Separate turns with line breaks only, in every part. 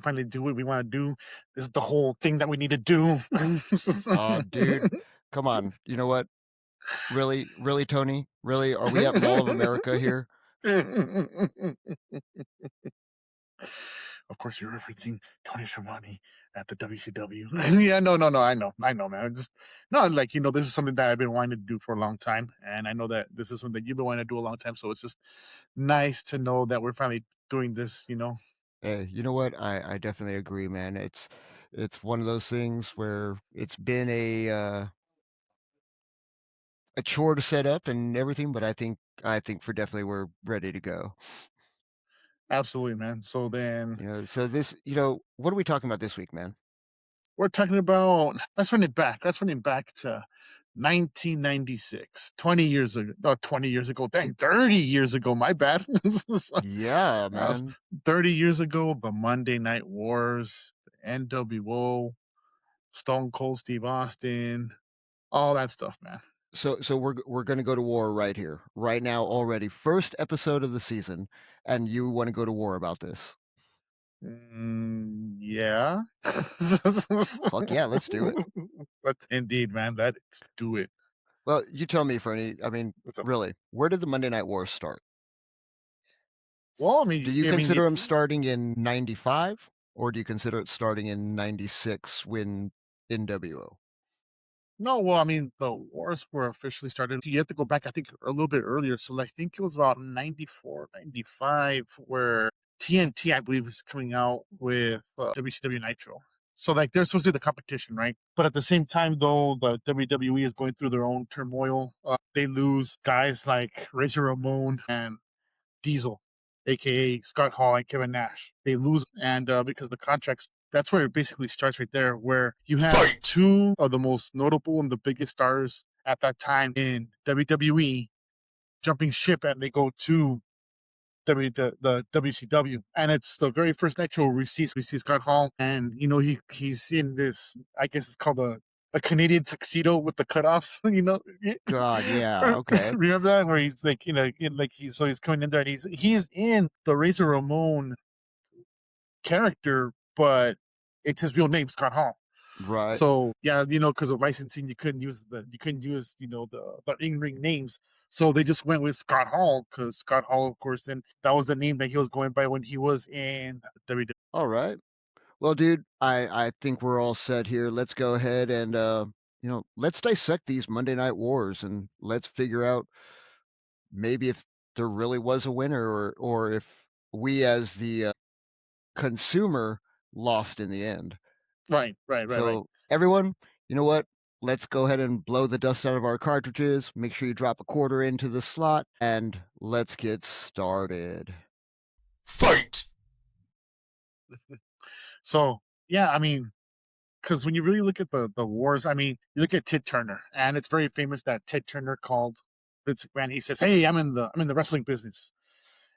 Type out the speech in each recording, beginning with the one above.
finally do what we want to do. This is the whole thing that we need to do.
Oh, dude, come on. You know what? Really, really, Tony? Really? Are we at Mall of America here?
Of course, you're referencing Tony Schiavone at the WCW. Yeah, no. I know, man. Just no, like this is something that I've been wanting to do for a long time, and I know that this is something that you've been wanting to do a long time. So it's just nice to know that we're finally doing this.
Hey, you know what? I definitely agree, man. It's one of those things where it's been a chore to set up and everything, but I think for definitely we're ready to go.
Absolutely, man. So then
So what are we talking about this week, man?
we're talking about let's run it back. Let's run it back to 1996, 20 years ago. No, 20 years ago. Dang, 30 years ago. My bad.
Yeah,
Uh,
man.
30 years ago, the Monday Night Wars, the NWO, Stone Cold Steve Austin, all that stuff, man.
So we're gonna go to war right here, right now already. First episode of the season, and you want to go to war about this.
Yeah.
Fuck yeah, let's do it.
But indeed, man, let's do it.
Well, you tell me, Fernie. I mean,
What's up?
really, where did the Monday Night Wars start?
Well,
Do you
I mean,
consider
if
them starting in 95, or do you consider it starting in 96 when NWO?
no, well, I mean, the wars were officially started. You have to go back, I think, a little bit earlier. So, like, I think it was about 94, 95, where TNT, I believe, is coming out with WCW Nitro. So, like, they're supposed to be the competition, right? But at the same time, though, the WWE is going through their own turmoil. They lose guys like Razor Ramon and Diesel, aka Scott Hall and Kevin Nash. They lose, and because the contracts, that's where it basically starts right there, where you have Fight! Two of the most notable and the biggest stars at that time in WWE jumping ship, and they go to the WCW, and it's the very first Nitro we see Scott Hall, and he's in this. I guess it's called a Canadian tuxedo with the cutoffs.
God, yeah, okay,
Remember that where he's like he's coming in there and he's in the Razor Ramon character, but it's his real name, Scott Hall.
right.
So yeah, because of licensing, you couldn't use the in ring names. So they just went with Scott Hall because Scott Hall, of course, and that was the name that he was going by when he was in WWE.
All right. Well, dude, I think we're all set here. Let's go ahead and let's dissect these Monday Night Wars and let's figure out maybe if there really was a winner or if we as the consumer lost in the end.
Right.
So, everyone, you know what? Let's go ahead and blow the dust out of our cartridges. Make sure you drop a quarter into the slot and let's get started.
Fight. So yeah, I mean, because when you really look at the wars, I mean, you look at Ted Turner, and it's very famous that Ted Turner called Vince McMahon. He says, "Hey, I'm in the wrestling business,"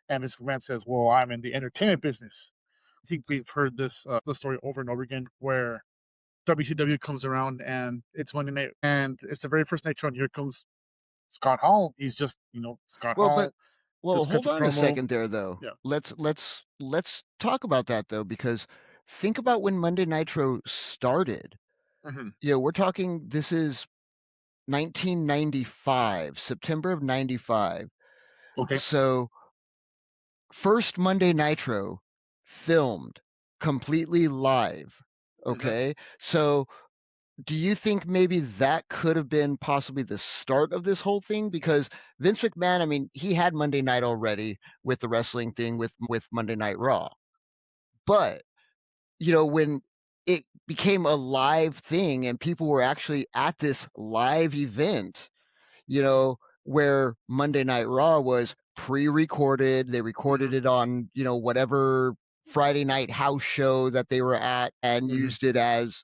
and Vince McMahon says, "Well, I'm in the entertainment business." I think we've heard this story over and over again, where WCW comes around and it's Monday night, and it's the very first night show, and here comes Scott Hall. He's just Scott
Well, but
Hall
well,
just cuts
hold
a
on a
promo.
second there though.
Yeah.
Let's talk about that though because think about when Monday Nitro started.
Hmm.
We're talking this is 1995, September of 95.
Okay.
So, first Monday Nitro filmed completely live.
Hmm.
Okay? So, do you think maybe that could have been possibly the start of this whole thing? Because Vince McMahon, I mean, he had Monday Night already with the wrestling thing with Monday Night Raw. But, when it became a live thing and people were actually at this live event, where Monday Night Raw was pre-recorded. They recorded
Hmm.
it on, whatever Friday night house show that they were at and
Hmm.
used it as,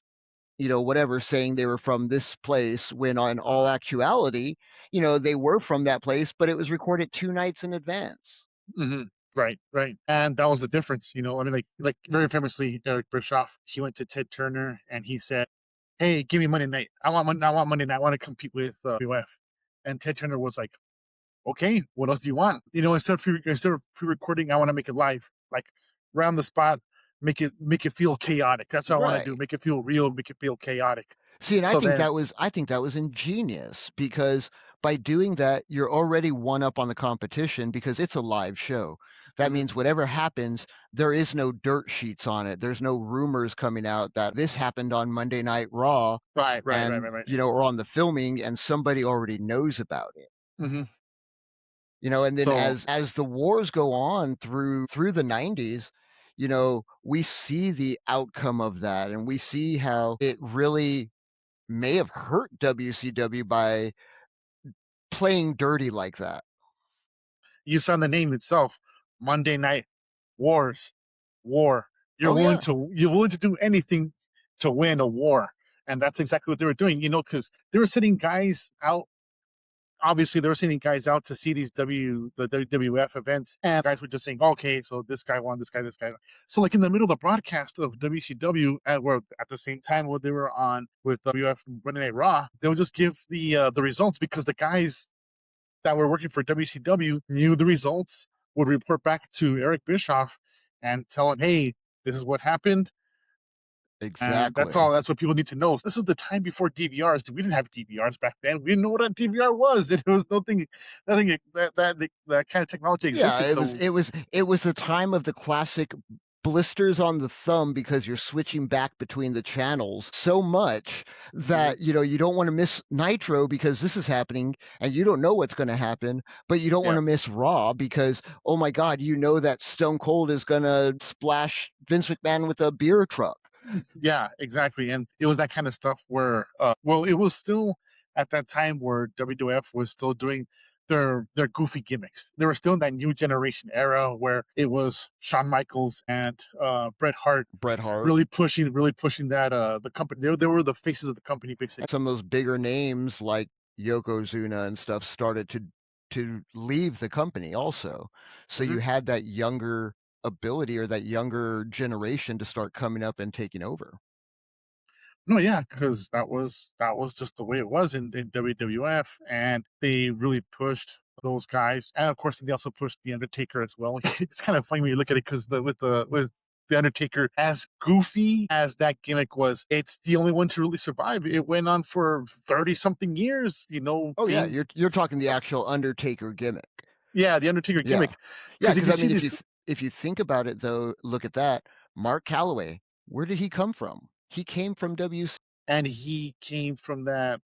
whatever, saying they were from this place when in all actuality, they were from that place, but it was recorded 2 nights in advance.
Hmm. Right. And that was the difference, I mean, like very famously, Eric Bischoff, he went to Ted Turner and he said, "Hey, give me Monday night. I want Monday night. I want to compete with WF." And Ted Turner was like, "Okay, what else do you want? Instead of pre-recording, I want to make it live, like right on the spot." make it feel chaotic. That's what I want to do.
Right.
Make it feel real. Make it feel chaotic.
See, and
So then,
I think that was ingenious because by doing that, you're already one up on the competition because it's a live show. That
mhm,
means whatever happens, there is no dirt sheets on it. There's no rumors coming out that this happened on Monday Night Raw
right, right, right,
and,
right, right.
or on the filming and somebody already knows about it.
Hmm.
And then
So
as the wars go on through the 90s, we see the outcome of that and we see how it really may have hurt WCW by playing dirty like that.
you saw the name itself, Monday Night Wars, war.
Oh yeah,
You're willing to do anything to win a war, and that's exactly what they were doing. Because they were sending guys out. Obviously, they were sending guys out to see the WWF events, and guys were just saying, "Okay, so this guy won, this guy." So, like in the middle of the broadcast of WCW, where at the same time when they were on with WF Monday Night Raw, they would just give the results because the guys that were working for WCW knew the results, would report back to Eric Bischoff and tell him, "Hey, this is what happened." And that's
exactly.
all. That's what people need to know. So this is the time before DVRs. We didn't have DVRs back then. We didn't know what a DVR was. It was nothing that kind of technology
Yeah,
existed. So
it was the time of the classic blisters on the thumb because you're switching back between the channels so much
mhm,
that you don't want to miss Nitro because this is happening and you don't know what's going to happen, but you don't want
yeah,
to miss Raw because oh my God, you know that Stone Cold is going to splash Vince McMahon with a beer truck.
yeah, exactly. And it was that kind of stuff where, well, it was still at that time where WWF was still doing their goofy gimmicks. They were still in that new generation era where it was Shawn Michaels and Bret Hart
Bret Hart.
really pushing that the company. They were the faces of the company basically.
Some of those bigger names like Yokozuna and stuff started to leave the company also. So
Hmm.
you had that younger ability or that younger generation to start coming up and taking over.
No, yeah, because that was just the way it was in WWF, and they really pushed those guys, and of course they also pushed the Undertaker as well. It's kind of funny when you look at it because with the Undertaker, as goofy as that gimmick was, it's the only one to really survive. It went on for 30 something years,
Oh yeah,
being
you're talking the actual Undertaker gimmick.
yeah, the Undertaker
Yeah.
gimmick.
Yeah,
Because if
because
you
I
see
mean
this,
if you think about it though, look at that. Mark Calloway, where did he come from? He came from WC
and he came from that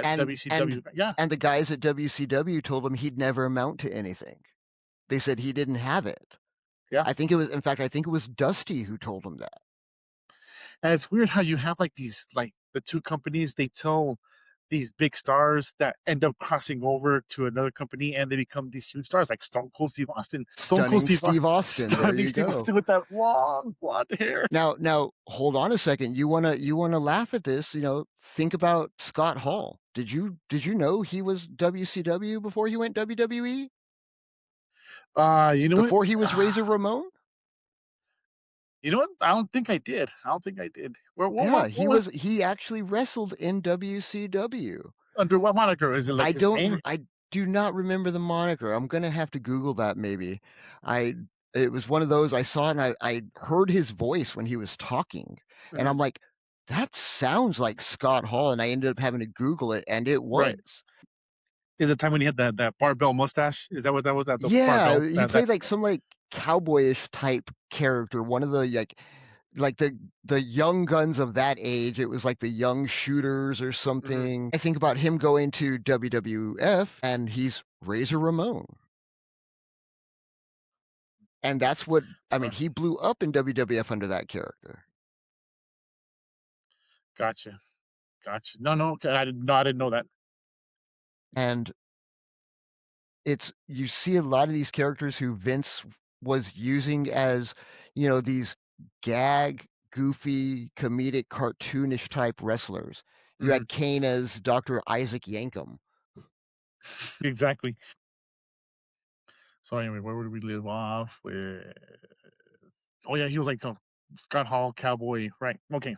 and
WCW, yeah,
and the guys at WCW told him he'd never amount to anything. They said he didn't have it.
yeah.
I think it was Dusty who told him that.
And it's weird how you have like these, like the two companies, they tell these big stars that end up crossing over to another company and they become these huge stars, like Stone Cold Steve Austin. Stone Cold
Stunning
Steve
Steve
Austin,
Austin, there
stunning
you
Steve
go.
Austin with that long blonde hair.
Now hold on a second. You wanna laugh at this, think about Scott Hall. Did you know he was WCW before he went WWE?
You know what?
Before he was Razor Ramon?
You know what? I don't think I did. I don't think I did. Where
Yeah,
what was
he actually wrestled in WCW.
under what moniker? Is it like his name?
I do not remember the moniker. I'm gonna have to Google that maybe. I it was one of those I saw and I heard his voice when he was talking, and
Mhm.
I'm like, "That sounds like Scott Hall," and I ended up having to Google it, and it
Right.
was.
Is the time when he had that barbell mustache? Is that what that was? That the
Yeah,
barbell
he
that
played like some like cowboyish type character, one of the like the young guns of that age. It was like the young shooters or
mhm,
something. I think about him going to WWF and he's Razor Ramon. And that's what I mean,
uh,
he blew up in WWF under that character.
gotcha. Gotcha. No, no, okay, I didn't know that.
And it's you see a lot of these characters who Vince was using as, these gag, goofy, comedic, cartoonish type wrestlers. You
Mhm.
had Kane as Dr. Isaac Yankem.
Exactly. So anyway, where would we live off with? Oh yeah, he was like a Scott Hall cowboy, right? Okay.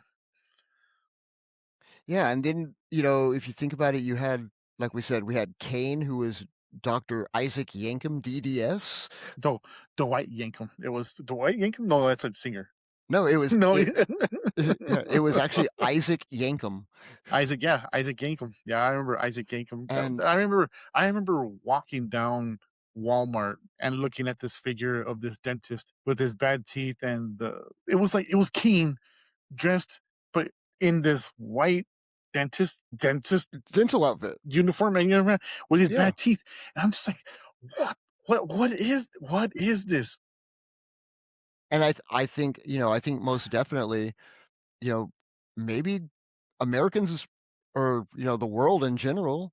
Yeah, and then, if you think about it, you had, like we said, we had Kane, who was Dr. Isaac Yankem, DDS.
Do Dwight Yankum. It was Dwight Yankum. No, that's a singer.
No, it was
No,
it. Yeah, it was actually Isaac Yankem,
Isaac, yeah, Isaac Yankem. Yeah, I remember Isaac Yankem.
and
I remember walking down Walmart and looking at this figure of this dentist with his bad teeth, and it was like it was Kane dressed, but in this white dentist
dental outfit.
uniform, and with his
Yeah,
bad teeth. And I'm just like, what? What is this?
and I think, I think most definitely, you know, maybe Americans or, the world in general,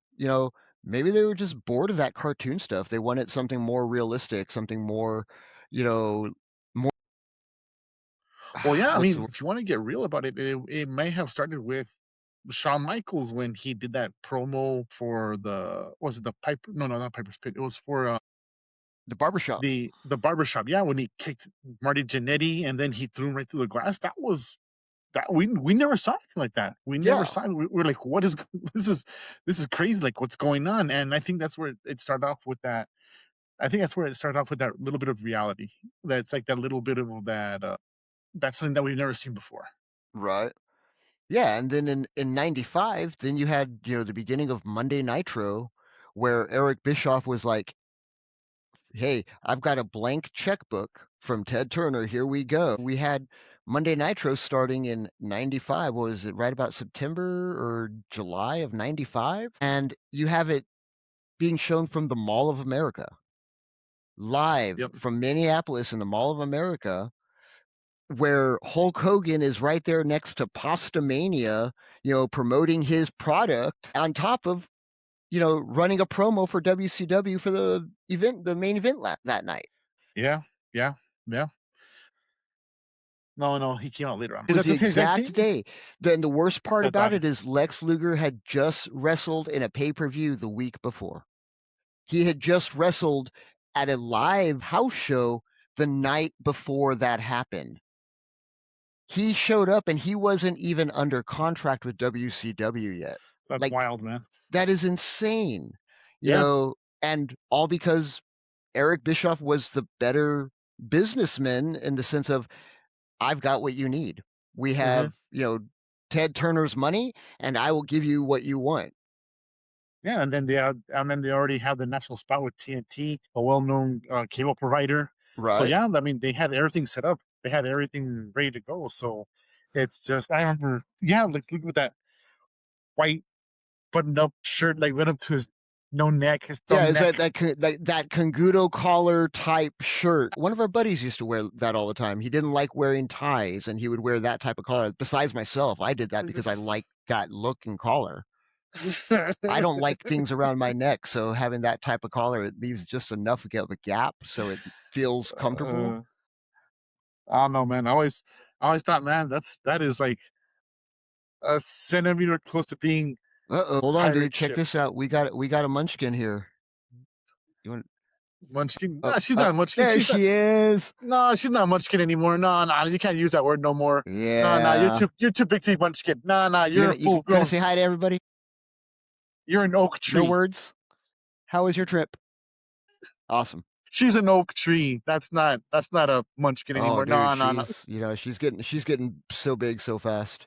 maybe they were just bored of that cartoon stuff. They wanted something more realistic, something more, more
Well, yeah, I
what's the
mean,
word?
if you want to get real about it, it may have started with Shawn Michaels when he did that promo for was it the Piper? No, no, not Piper's Pit. It was for
The barbershop.
the barbershop. Yeah, when he kicked Marty Jannetty and then he threw him right through the glass. That we never saw anything like that. We never
Yeah,
saw. We're like, what is this? This is crazy. Like, what's going on? And I think that's where it started off with that. I think that's where it started off with that little bit of reality. That's like that little bit of that. That's something that we've never seen before.
right. Yeah, and then in '95, then you had, the beginning of Monday Nitro, where Eric Bischoff was like, "Hey, I've got a blank checkbook from Ted Turner. Here we go." We had Monday Nitro starting in '95. What was it? Right about September or July of '95, and you have it being shown from the Mall of America, live
Yep.
from Minneapolis in the Mall of America, where Hulk Hogan is right there next to Pastamania, promoting his product on top of, running a promo for WCW for the main event that night.
Yeah. Yeah. Yeah. No, no, he came out later on. Is
Was
that
the
the exact
exact
same?
day. Then the worst part
That
about
died.
it is Lex Luger had just wrestled in a pay-per-view the week before. He had just wrestled at a live house show the night before that happened. He showed up and he wasn't even under contract with WCW yet.
That's
Like,
wild, man.
that is insane,
Yeah.
and all because Eric Bischoff was the better businessman in the sense of, I've got what you need. We
Mhm.
have, Ted Turner's money, and I will give you what you want.
Yeah, and then they already have the national spot with TNT, a well-known, cable provider. So,
Right?
yeah, I mean, they had everything set up. They had everything ready to go, so it's just I remember yeah, like, look at that white buttoned-up shirt, like, went up to his no neck, his
Yeah,
thumb
is that
neck.
that Congudo collar type shirt. One of our buddies used to wear that all the time. He didn't like wearing ties, and he would wear that type of collar. Besides myself, I did that because I like that look and collar. I don't like things around my neck, so having that type of collar, it leaves just enough of a gap so it feels comfortable.
Uh, I don't know, man. I always thought, man, that is, like, a centimeter close to being
Uh-oh. Hold on, dude.
pirate
Check
ship.
this out. We got a munchkin here. You want
Munchkin?
Oh,
Nah, she's not a munchkin.
there she is.
No, she's not a munchkin anymore. No, no, you can't use that word no more. No, no,
Yeah.
you're too big to be munchkin. No, no,
You
you're a
gonna you
full
gonna
grown.
say hi to everybody?
You're an oak
No
tree.
words? How was your trip? Awesome.
She's an oak tree. That's not a munchkin
Oh,
anymore.
dude,
No, no, no.
she's getting so big so fast.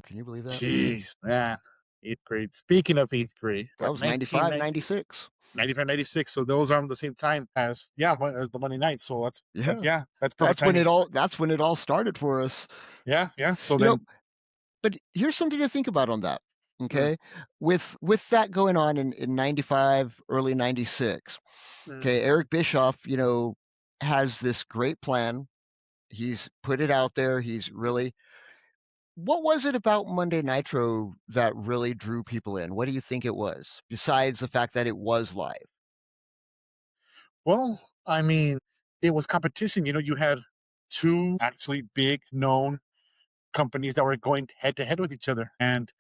Can you believe that?
Jeez, man. Eighth grade. Speaking of eighth grade,
That
what
was 95,
1990,
96.
95, 96. So those are on the same time as as the Monday night. So that's
Yeah.
yeah, that's perfect timing.
That's when it all started for us.
Yeah, yeah. So
You know,
then,
but here's something to think about on that.
mm,
Okay? With that going on in 95, early 96.
mm.
Okay, Eric Bischoff, has this great plan. He's put it out there. He's really What was it about Monday Nitro that really drew people in? What do you think it was? Besides the fact that it was live.
Well, I mean, it was competition. You had two actually big known companies that were going head to head with each other. And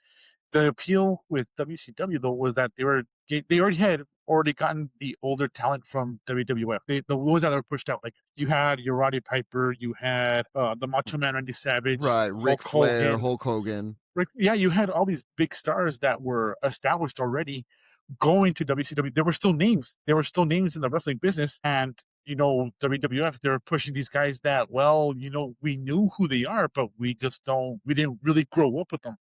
the appeal with WCW though was that they already gotten the older talent from WWF. The ones that were pushed out, like you had your Roddy Piper, you had the Macho Man Randy Savage,
Right, Ric
Hulk
Flair,
Hogan.
Hulk Hogan.
Yeah, you had all these big stars that were established already going to WCW. There were still names. There were still names in the wrestling business, and WWF, they're pushing these guys that, well, we knew who they are, but we didn't really grow up with them,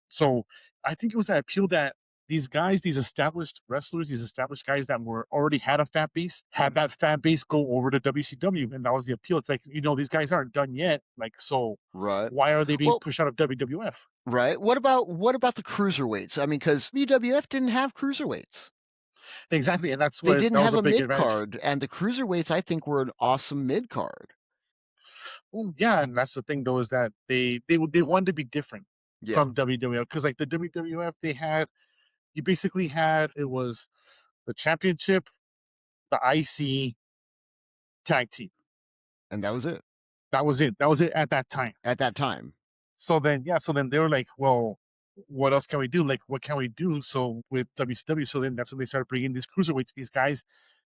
So I think it was that appeal that these guys, these established wrestlers, these established guys that were already had a fan base, had that fan base go over to WCW. And that was the appeal. It's like, these guys aren't done yet. Like, so
Right.
why are they being
Well,
pushed out of WWF?
right. What about the cruiserweights? I mean, because WWF didn't have cruiserweights.
Exactly. And
They didn't
that was
have
a
a
big
mid
advantage.
card, and the cruiserweights I think were an awesome mid card.
Well, yeah, and that's the thing though, is that they wanted to be different
Yeah,
from WWF, because like the WWF, you basically had, it was the championship, the IC, tag team.
and that was it
That was it. That was it at that time.
at that time.
So then they were like, well, what else can we do? Like, what can we do? So with WCW, so then that's when they started bringing these cruiserweights, these guys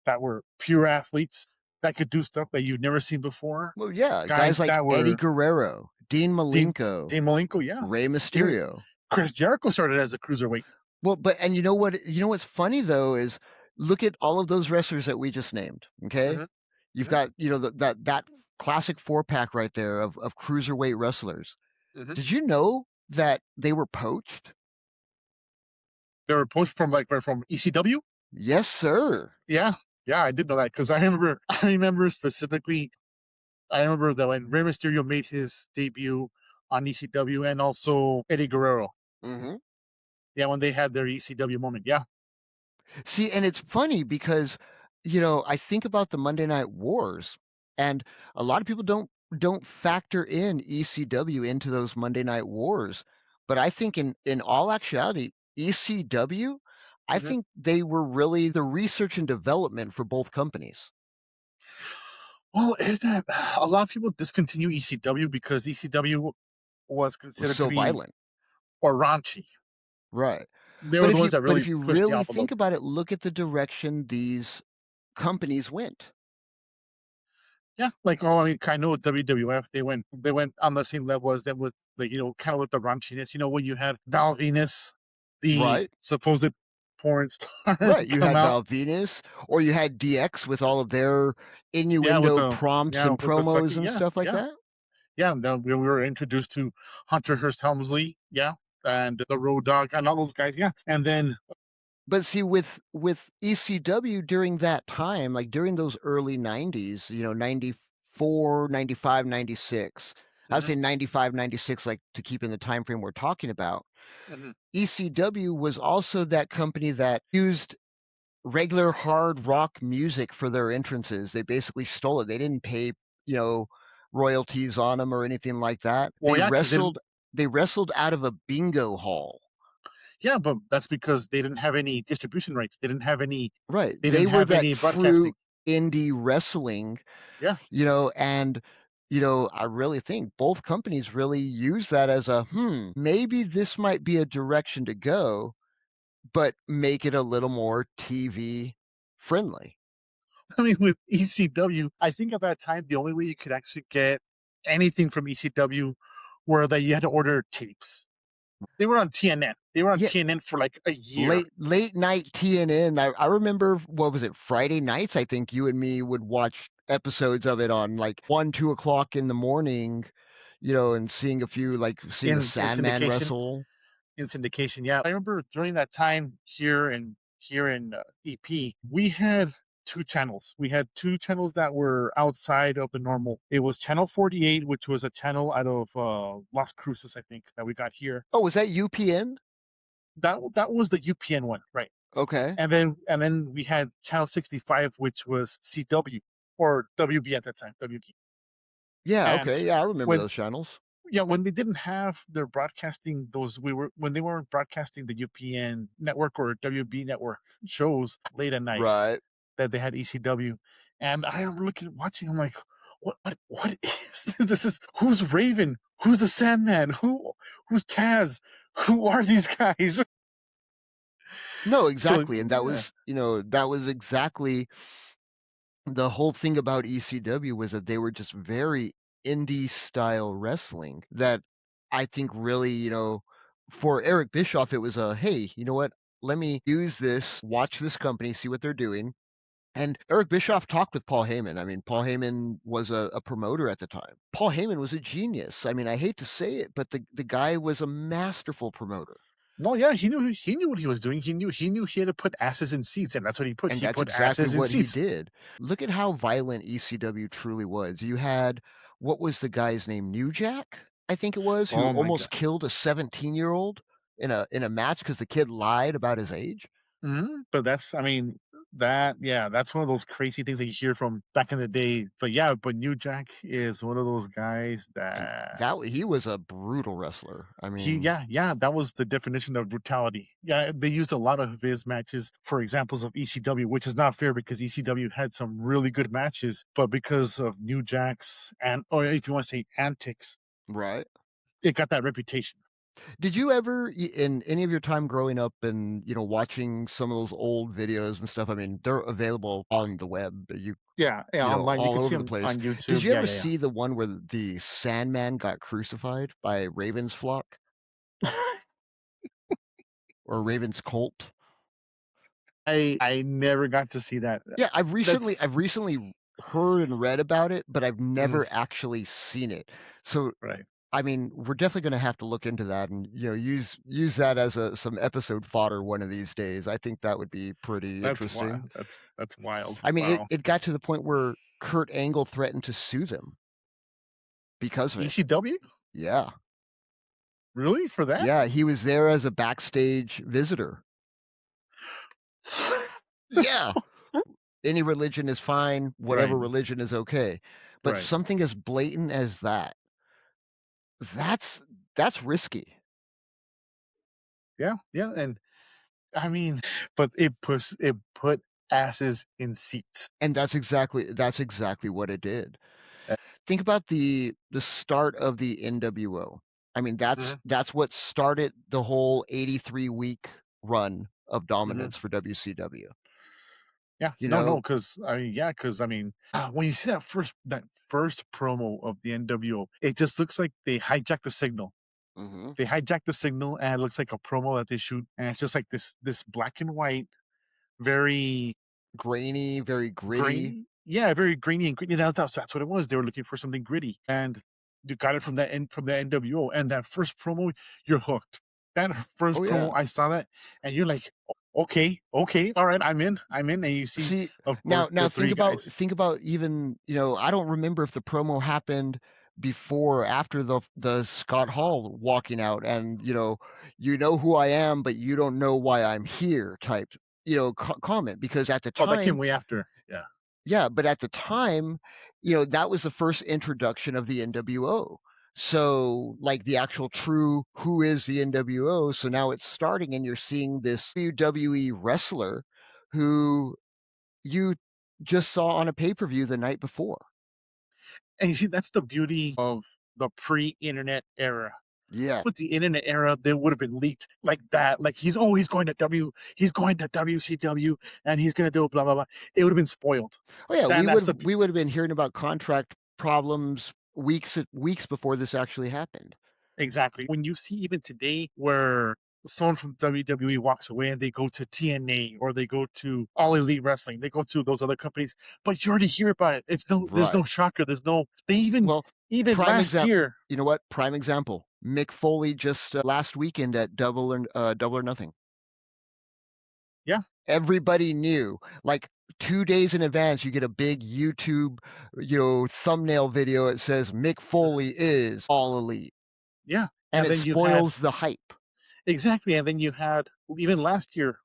that were pure athletes that could do stuff that you've never seen before.
Well, yeah, guys
Guys
like
that
Eddie
were
Guerrero, Dean
Dean
Malenko,
Dean Malenko, yeah.
Rey
Even
Mysterio.
Chris Jericho started as a cruiserweight.
Well, but and you know what's funny though is look at all of those wrestlers that we just named. Okay,
Hmm.
you've
Hmm.
got that classic four pack right there of cruiserweight wrestlers.
Hmm.
Did you know that they were poached?
They were poached from, like, right from ECW.
Yes, sir.
Yeah, yeah, I did know that because I remember. I remember specifically. I remember that when Rey Mysterio made his debut on ECW, and also Eddie Guerrero.
Hmm.
Yeah, when they had their ECW moment. Yeah.
See, and it's funny because, I think about the Monday Night Wars, and a lot of people don't factor in ECW into those Monday Night Wars. But I think in all actuality, ECW, I
Hmm.
think they were really the research and development for both companies.
Well, is that a lot of people discontinue ECW because ECW was
It was
considered to
so
be
violent.
or raunchy.
Right.
They
But
were the
if
ones
you
that
but
really
if you
pushed the
really think
envelope.
about it, look at the direction these companies went.
Yeah, like, oh, I mean, kind of with WWF, they went on the same level as them with, like, kind of with the raunchiness. When you had Val Venus, the
Right?
supposed porn star,
Right, you
come
had
out.
Val Venus, or you had DX with all of their
Yeah,
innuendo prompts and
with the
promos
sucky.
and
Yeah,
stuff like
yeah,
that.
yeah. No, we were introduced to Hunter Hearst Helmsley. Yeah, and the Road Dogg and all those guys. Yeah, and then.
But see, with ECW during that time, like during those early 90s, 94, 95, 96, I would
Mhm,
say 95, 96, like to keep in the time frame we're talking about.
mhm.
ECW was also that company that used regular hard rock music for their entrances. They basically stole it. They didn't pay, you know, royalties on them or anything like that.
Well, yeah, because
They wrestled out of a bingo hall.
yeah, but that's because they didn't have any distribution rights.
Right.
They
They
didn't
were
have
that
any
true
broadcasting.
indie wrestling,
Yeah.
and I really think both companies really use that as a maybe this might be a direction to go, but make it a little more TV friendly.
I mean, with ECW, I think at that time the only way you could actually get anything from ECW were that you had to order tapes. They were on TNN. They were on
Yeah,
TNN for like a year.
late night TNN. I remember what was it, Friday nights? I think you and me would watch episodes of it on like 1, 2 o'clock in the morning, and seeing the
In
Sandman
syndication.
wrestle.
In syndication, yeah. I remember during that time here in EP, we had two channels. We had two channels that were outside of the normal. It was channel 48, which was a channel out of Las Cruces, I think, that we got here.
Oh, was that UPN?
That was the UPN one, right?
Okay.
And then we had channel 65, which was CW or WB at that time, WB.
Yeah,
And
okay. Yeah, I remember
when
those channels.
yeah, when they didn't have their broadcasting those we were when they weren't broadcasting the UPN network or WB network shows late at night,
Right.
that they had ECW. And I remember watching, I'm like, what is this? This is who's Raven? Who's the Sandman? Who's Taz? Who are these guys?
No,
So
exactly. And
yeah.
that was exactly the whole thing about ECW was that they were just very indie style wrestling that I think really, for Eric Bischoff, it was a, hey, you know what? Let me use this, watch this company, see what they're doing. And Eric Bischoff talked with Paul Heyman. I mean, Paul Heyman was a promoter at the time. Paul Heyman was a genius. I mean, I hate to say it, but the guy was a masterful promoter.
No, yeah, he knew what he was doing. He knew he had to put asses in seats, and that's what he put.
And
He
that's
put
exactly
asses in
what he
seats.
did. Look at how violent ECW truly was. You had, what was the guy's name? New Jack, I think it was, who
Oh my god.
almost killed a 17-year-old in a match because the kid lied about his age.
But that's, I mean, yeah, that's one of those crazy things that you hear from back in the day. But yeah, but New Jack is one of those guys
And
that
that he was a brutal wrestler. I
he,
mean,
yeah, yeah, that was the definition of brutality. Yeah, they used a lot of his matches for examples of ECW, which is not fair because ECW had some really good matches, but because of New Jack's, and or if you want to say antics,
right?
it got that reputation.
Did you ever, in any of your time growing up and, watching some of those old videos and stuff, I mean, they're available on the web,
Yeah, yeah, online you
all
can see
over the
him
place.
on
Did
YouTube.
you
Yeah,
ever
yeah,
see the one where the Sandman got crucified by Raven's flock
yeah.
or Raven's cult?
I never got to see that.
Yeah, I've recently
That's
I've recently heard and read about it, but I've
mm,
never actually seen it. So,
right.
I mean, we're definitely gonna have to look into that and, use that as some episode fodder one of these days. I think that would be pretty
That's
interesting.
wild. That's wild.
I mean, it
Wow.
it got to the point where Kurt Angle threatened to sue them because of it.
ECW?
Yeah.
Really? For that?
Yeah, he was there as a backstage visitor. Yeah. Any religion is fine,
Right,
whatever religion is okay. But
right.
something as blatant as that, that's that's risky.
Yeah, yeah, and I mean, but it put asses in seats.
And that's exactly what it did.
Uh,
Think about the start of the NWO. I mean, that's
mhm,
that's what started the whole 83-week run of
mhm.
dominance for WCW.
Yeah,
You
no, no,
know?
because I mean, yeah, because I mean, when you see that first promo of the NWO, it just looks like they hijacked the signal.
Mhm.
They hijacked the signal, and it looks like a promo that they shoot, and it's just like this black and white, very
Grainy, very gritty.
grainy. Yeah, very grainy and gritty. That's what it was. They were looking for something gritty, and you got it from the NWO. And that first promo, you're hooked. That
Oh,
first promo,
yeah.
I saw that, and you're like, okay, okay, all right, I'm in. And you see,
See,
of
now
course,
now
the
think
three
about
guys.
think about even, I don't remember if the promo happened before or after the Scott Hall walking out and, "You know who I am, but you don't know why I'm here," type, comment because at the
Oh, that came
time.
way after. Yeah.
Yeah, but at the time, that was the first introduction of the NWO. So, like the actual true who is the NWO. So now it's starting, and you're seeing this WWE wrestler who you just saw on a pay per view the night before.
And you see, that's the beauty of the pre-internet era.
Yeah.
With the internet era, they would have been leaked like that. Like he's going to WCW, and he's gonna do blah blah blah. It would have been spoiled.
Oh yeah, we
Then that's
would
the
we would have been hearing about contract problems weeks before this actually happened.
exactly when you see even today where someone from WWE walks away and they go to TNA or they go to All Elite Wrestling, they go to those other companies, but you already hear about it. There's
Right.
no shocker. There's no they even
Well,
even
prime
last
example.
year.
You know what? Prime example. Mick Foley just last weekend at Double or Nothing.
Yeah,
Everybody knew. Like 2 days in advance, you get a big YouTube, thumbnail video. It says Mick Foley is All Elite,
yeah.
and
And
it
then you had
spoils the hype.
exactly, and then you had even last year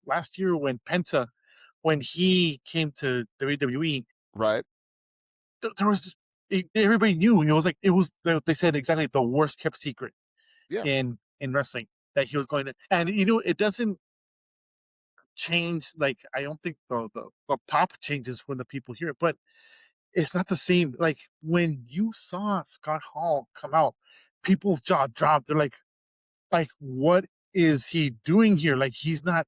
when Penta, when he came to WWE,
Right?
there was everybody knew. They said exactly the worst kept secret
Yeah.
in wrestling that he was going to, and it doesn't change. Like I don't think the pop changes when the people hear it, but it's not the same. Like when you saw Scott Hall come out, people's jaw dropped. They're like, what is he doing here? Like, he's not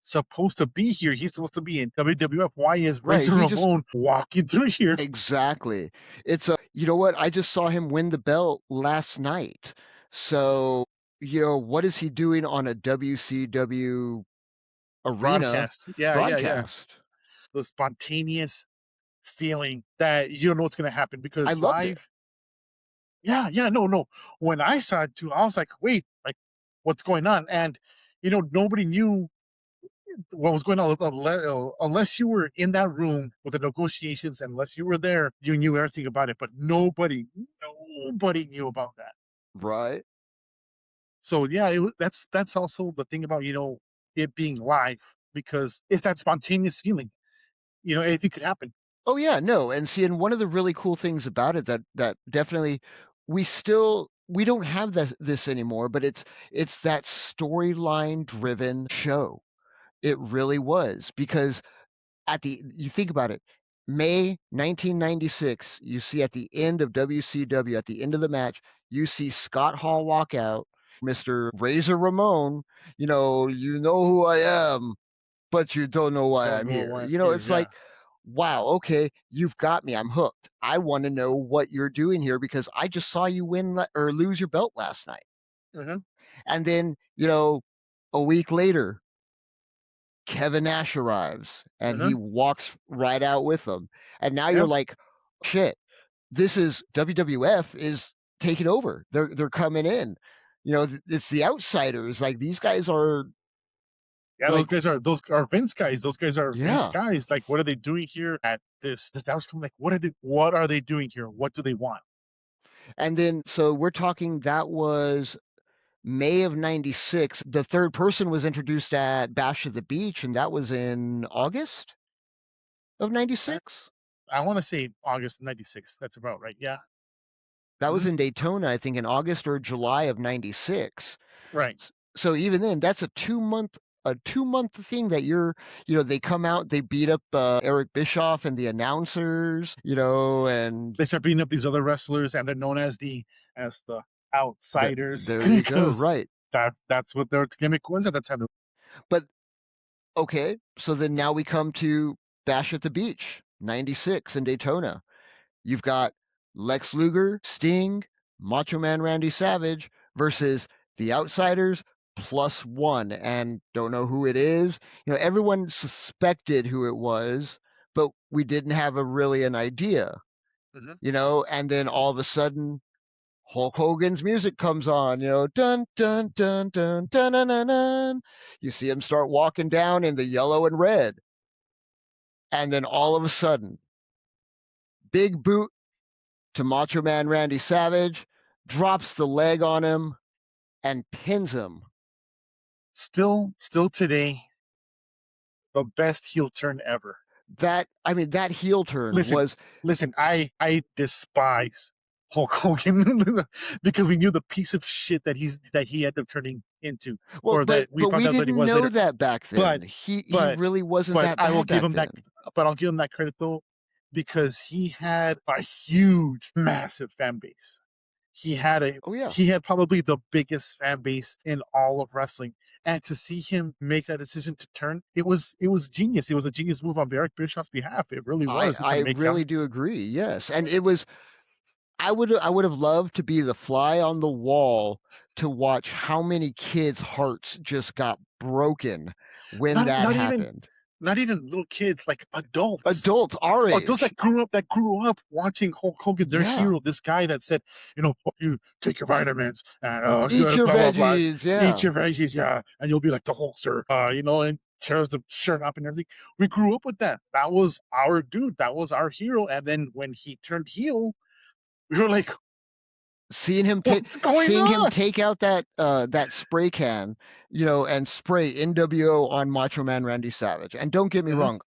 supposed to be here. He's supposed to be in WWF. Why is
Right.
Razor
He just
Ramon walking through here?
exactly. You know what? I just saw him win the belt last night. So, what is he doing on a WCW arena
Broadcast. Yeah, yeah, yeah.
broadcast?
the spontaneous feeling that you don't know what's gonna happen
I
because
loved it.
live. Yeah, yeah, no, no. When I saw it too, I was like, "Wait, like, what's going on?" And, nobody knew what was going on unless you were in that room with the negotiations, unless you were there, you knew everything about it, but nobody knew about that.
Right.
So, yeah, that's also the thing about, it being live because it's that spontaneous feeling, anything could happen.
Oh, yeah, no, and see, and one of the really cool things about it that definitely we don't have this anymore, but it's that storyline driven show. It really was, because at the you think about it, May 1996, you see at the end of WCW, at the end of the match, you see Scott Hall walk out, Mr. Razor Ramon, "You know who I am, but you don't know why
Don't
I'm
know
here."
why I'm here,
It's
yeah.
like, "Wow, okay, you've got me, I'm hooked. I wanna know what you're doing here because I just saw you win la or lose your belt last night."
Mhm,
And then, a week later, Kevin Nash arrives, and he
mhm,
walks right out with them, and now you're
yep.
like, "Shit, this is WWF is taking over. They're coming in." It's the outsiders, like, these guys are
Yeah,
like
those are Vince guys. Those guys are Vince
yeah,
guys. Like, what are they doing here at this outcome? Like, what are they doing here? What do they want?
and then so we're talking that was May of '96. The 3rd person was introduced at Bash at the Beach, and that was in August of
I,
'96?
I want to say August '96. That's about right. Yeah.
That was
Hmm.
in Daytona, I think in August or July of '96.
Right.
So even then, that's a 2-month thing that they come out, they beat up, Eric Bischoff and the announcers, and
They start beating up these other wrestlers, and they're known as the outsiders
there you go,
because
right.
that's what their gimmick was at the time.
But, okay, so then now we come to Bash at the Beach, '96 in Daytona. You've got Lex Luger, Sting, Macho Man Randy Savage versus the Outsiders plus one, and don't know who it is. Everyone suspected who it was, but we didn't have really an idea.
Hmm.
And then all of a sudden, Hulk Hogan's music comes on. Dun dun dun dun dun dun dun. Dun. You see him start walking down in the yellow and red, and then all of a sudden, big boot to Macho Man Randy Savage, drops the leg on him, and pins him.
Still today, the best heel turn ever.
That heel turn
Listen,
was
listen, I despise Hulk Hogan because we knew the piece of shit that he ended up turning into,
well,
or
but
that we
but
found
we
out that he
didn't
was
know
later.
that back then.
But
He
but
really wasn't
but
that
I will
bad
give
back
him that
then.
but I'll give him that credit though, because he had a huge, massive fan base. He had a
Oh yeah.
he had probably the biggest fan base in all of wrestling. And to see him make that decision to turn, it was genius. It was a genius move on Eric Bischoff's behalf. It really
I
was. It's
I
trying to make
really
him.
do agree. Yes. And it was I would have loved to be the fly on the wall to watch how many kids' hearts just got broken when
Not
that
not even
happened.
not even little kids, like adults.
Adults our
Adults
age.
that grew up watching Hulk Hogan, their
Yeah.
hero, this guy that said, "Oh, you take your vitamins and
Eat your
blah blah blah,
veggies.
eat
Yeah.
your veggies, yeah, and you'll be like the Hulkster," and tears the shirt up and everything. We grew up with that. That was our dude. That was our hero. And then when he turned heel, we were like, "What's going
Seeing him
on?"
take out that spray can, and spray NWO on Macho Man Randy Savage. And don't get me
Mhm,
wrong,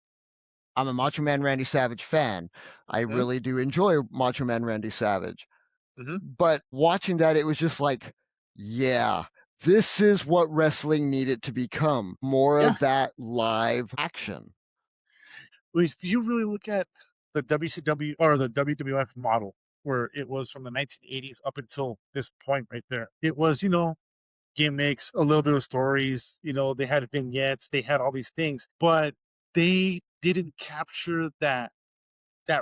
I'm a Macho Man Randy Savage fan. I
mhm,
really do enjoy Macho Man Randy Savage.
mhm.
But watching that, it was just like, yeah, this is what wrestling needed to become. More
Yeah.
of that live action.
If you really look at the WCW or the WWF model, where it was from the 1980s up until this point right there, it was, gimmicks, a little bit of stories, they had vignettes, they had all these things, but they didn't capture that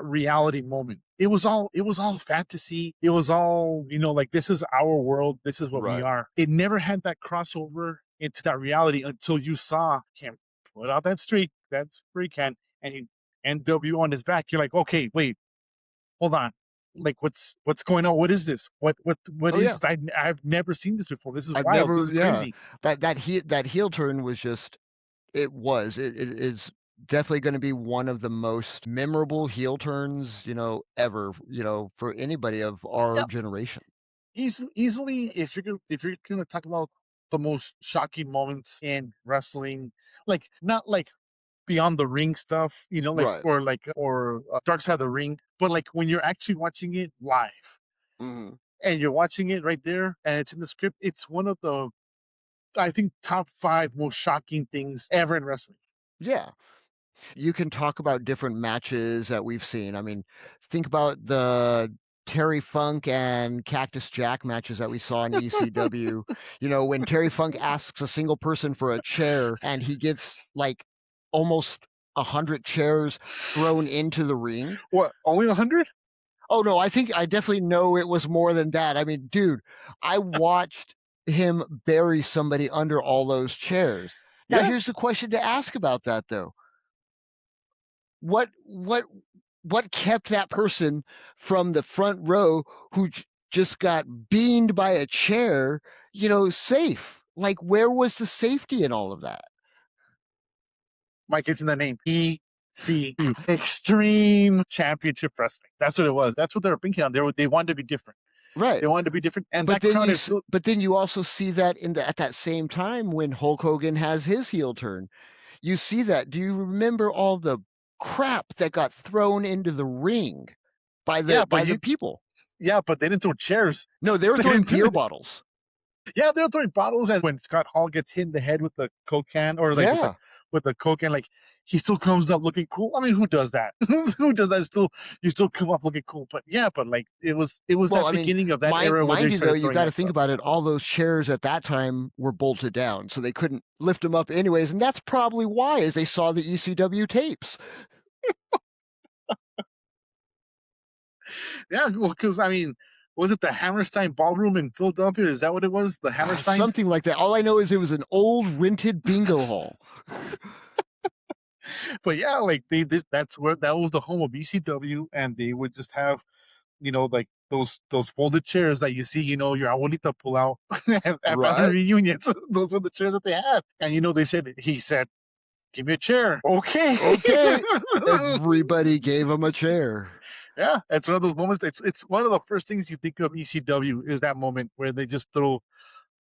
reality moment. It was all fantasy. It was all, like, this is our world, this is what we
Right.
are. It never had that crossover into that reality until you saw him put out that streak, that spray can, and he NW on his back. You're like, okay, wait, hold on. Like, what's going on? What is this? What
Oh
is
yeah.
this? I've never seen this before. This is
I've
wild. This
never
is
yeah.
crazy.
That heel turn was just it is definitely gonna be one of the most memorable heel turns, ever, for anybody of our
Yeah,
generation.
easily. If you're gonna talk about the most shocking moments in wrestling, like not like beyond the ring stuff, like
Right.
or Dark Side of the Ring, but like when you're actually watching it live
Mhm.
and you're watching it right there and it's in the script, it's one of the I think top 5 most shocking things ever in wrestling.
Yeah. You can talk about different matches that we've seen. I mean, think about the Terry Funk and Cactus Jack matches that we saw in ECW. When Terry Funk asks a single person for a chair and he gets like almost 100 chairs thrown into the ring.
What, only 100?
Oh no, I definitely know it was more than that. I mean, dude, I watched him bury somebody under all those chairs. Now,
Yeah,
here's the question to ask about that though. What kept that person from the front row who just got beamed by a chair, safe? Like, where was the safety in all of that?
Mike, it's in the name. ECU, Extreme Championship Wrestling. That's what it was. That's what they were thinking on. They wanted to be different.
Right.
They wanted to be different, and that crowd is still.
But then you also see that at that same time when Hulk Hogan has his heel turn. You see that. Do you remember all the crap that got thrown into the ring by the
Yeah, but
by the
you.
people?
Yeah, but they didn't throw chairs.
No, they were
They
throwing beer
didn't.
bottles.
Yeah, they're throwing bottles, and when Scott Hall gets hit in the head with the Coke can, or like
Yeah.
with the Coke can, like he still comes up looking cool. I mean, who does that? Who does that? Still, you still come up looking cool. But yeah, but like it was
Well,
that
I mean,
beginning of that
mind
era where they
mind you though,
started
you
throwing
got to
that
think
stuff.
about it. All those chairs at that time were bolted down, so they couldn't lift them up anyways, and that's probably why, as they saw the ECW tapes.
Yeah, well, because I mean, was it the Hammerstein Ballroom in Philadelphia? Is that what it was? The Hammerstein?
Something like that. All I know is it was an old rented bingo hall.
But yeah, like they did. That's where that was the home of ECW, and they would just have like those folded chairs that you see, your abuelita pull out at family
Right?
reunions. Those were the chairs that they had, and he said, "Give me a chair." Okay.
Okay. Everybody gave him a chair.
Yeah, it's one of those moments. It's one of the first things you think of ECW is that moment where they just throw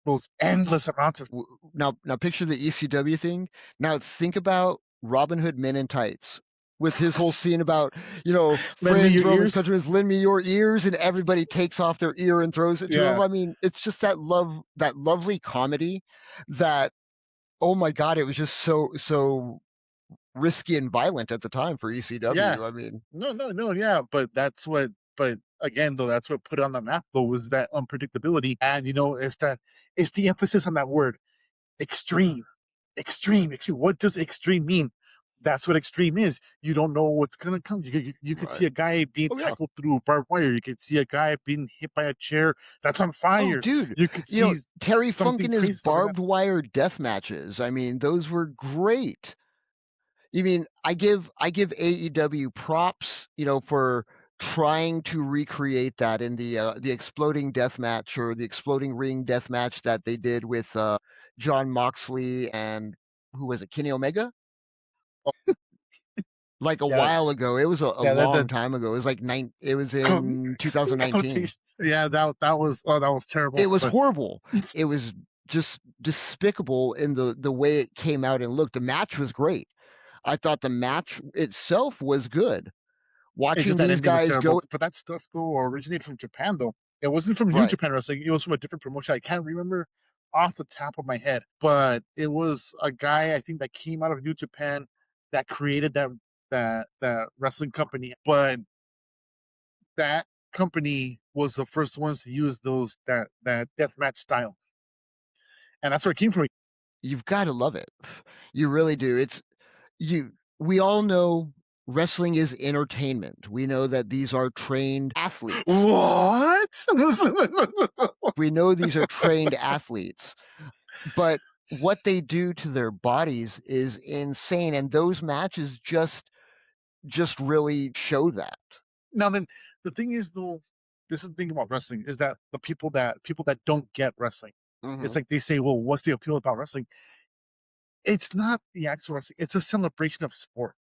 those endless amounts of.
Now picture the ECW thing. Now think about Robin Hood Men in Tights with his whole scene about,
Lend me
friends,
your
Romans,
ears.
countrymen, lend me your ears, and everybody takes off their ear and throws it to him.
Yeah,
I mean, it's just that lovely comedy that, oh my God, it was just so risky and violent at the time for
yeah.
ECW. I mean,
No, no, no. Yeah, but that's what. But again, though, that's what put it on the map. Though was that unpredictability, and it's the emphasis on that word extreme, extreme, extreme. What does extreme mean? That's what extreme is. You don't know what's gonna come. You could
right.
see a guy being
Oh yeah.
tackled through barbed wire. You could see a guy being hit by a chair that's on
Oh,
fire.
dude,
You could see
Terry Funk
something
and his
crazy stuff like that.
barbed wire death matches. I mean, those were great. You mean I give AEW props, for trying to recreate that in the exploding death match or the exploding ring death match that they did with John Moxley and who was it, Kenny Omega? Like a
Yeah,
while ago. It was a
yeah.
long time ago. It was like it was in 2019.
Quotations. Yeah, that was that was
It
terrible.
was
But
horrible. It was just despicable in the way it came out and looked. The match was great. I thought the match itself was good.
it's
Watching
just that
these
ending was
guys
terrible.
go
But that stuff though originated from Japan though. It wasn't from New
right.
Japan Wrestling. It was from a different promotion. I can't remember off the top of my head, but it was a guy I think that came out of New Japan that created that wrestling company. But that company was the first ones to use that deathmatch style, and that's where it came from.
You've got to love it. You really do. You we all know wrestling is entertainment. We know that these are trained athletes.
What?
We know these are trained athletes, but what they do to their bodies is insane, and those matches just just really show that.
Now then, the thing is though, this is the thing about wrestling is that the people that don't get wrestling, it's
Mhm.
like they say, "Well, what's the appeal about wrestling?" It's not the actual wrestling; it's a celebration of sport.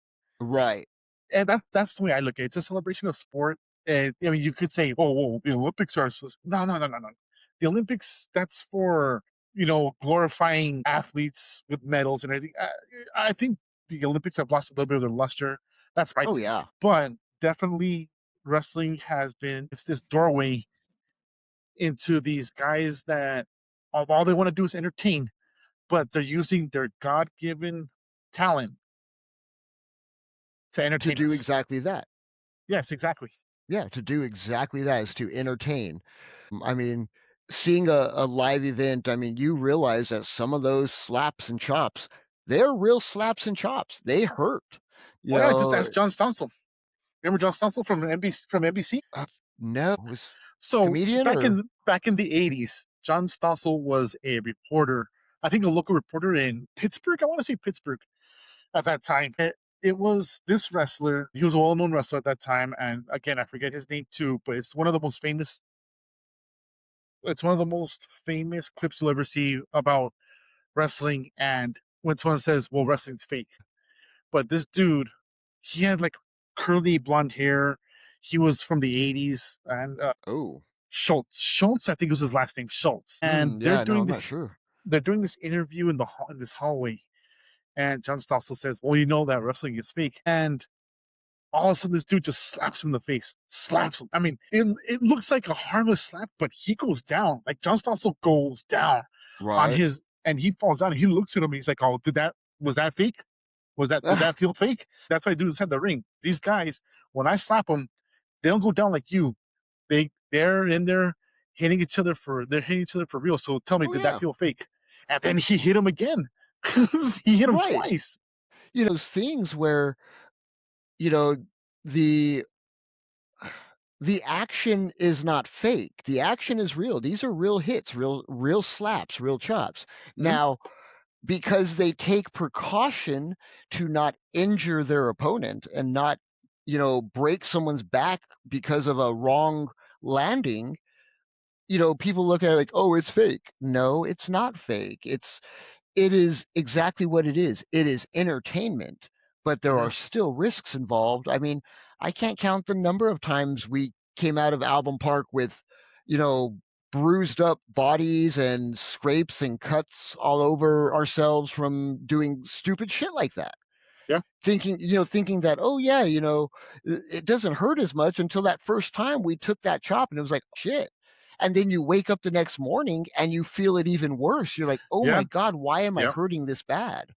Right.
And that's the way I look at it. It's a celebration of sport. And I mean, you could say, "Oh, well, the Olympics are supposed." No, no, no, no, no. The Olympics that's for glorifying athletes with medals and everything. I think the Olympics have lost a little bit of their luster. That's my
Oh,
take.
yeah.
But definitely, wrestling has been it's this doorway into these guys that all they want to do is entertain, but they're using their God given talent to
To
entertain
do
us.
exactly that.
Yes, exactly.
Yeah, to do exactly that is to entertain. I mean, seeing a live event, I mean, you realize that some of those slaps and chops, they're real slaps and chops. They hurt. You
Oh yeah, just
know,
ask John Stossel. Remember John Stossel from NBC? From NBC?
no, it was
So
comedian
back
or
in back in the '80s, John Stossel was a reporter. I think a local reporter in Pittsburgh. I want to say Pittsburgh at that time. It was this wrestler. He was a well-known wrestler at that time, and again, I forget his name too. But it's one of the most famous. It's one of the most famous clips you'll ever see about wrestling. And when someone says, "Well, wrestling's fake," but this dude, he had like curly blonde hair. He was from the '80s, and
oh,
Schultz, I think was his last name, Schultz. And
yeah, no, I'm not sure.
they're doing this interview in in this hallway, and John Stossel says, "Well, you know that wrestling is fake." And all of a sudden, this dude just slaps him in the face, slaps him. I mean, it looks like a harmless slap, but he goes down. Like John Stossel goes down on
Right.
his, and he falls down. And he looks at him. He's like, "Oh, was that fake? Did that feel fake?" That's why I do this at the ring. These guys, when I slap them, they don't go down like you. They're in there they're hitting each other for real. So tell me,
Oh,
did that
yeah.
feel fake? And then he hit him again. He hit him
Right.
twice.
Those things where, you know, the the action is not fake. The action is real. These are real hits, real slaps, real chops.
Mhm.
Now, because they take precaution to not injure their opponent and not, break someone's back because of a wrong landing, people look at it like, "Oh, it's fake." No, it's not fake. It is exactly what it is. It is entertainment, but there are
Mhm.
still risks involved. I mean, I can't count the number of times we came out of Album Park with, you know, bruised up bodies and scrapes and cuts all over ourselves from doing stupid shit like that.
Yeah.
Thinking that, oh yeah, it doesn't hurt as much until that first time we took that chop and it was like, shit. And then you wake up the next morning and you feel it even worse. You're like, oh my
Yeah.
God, why am I
Yep.
hurting this bad?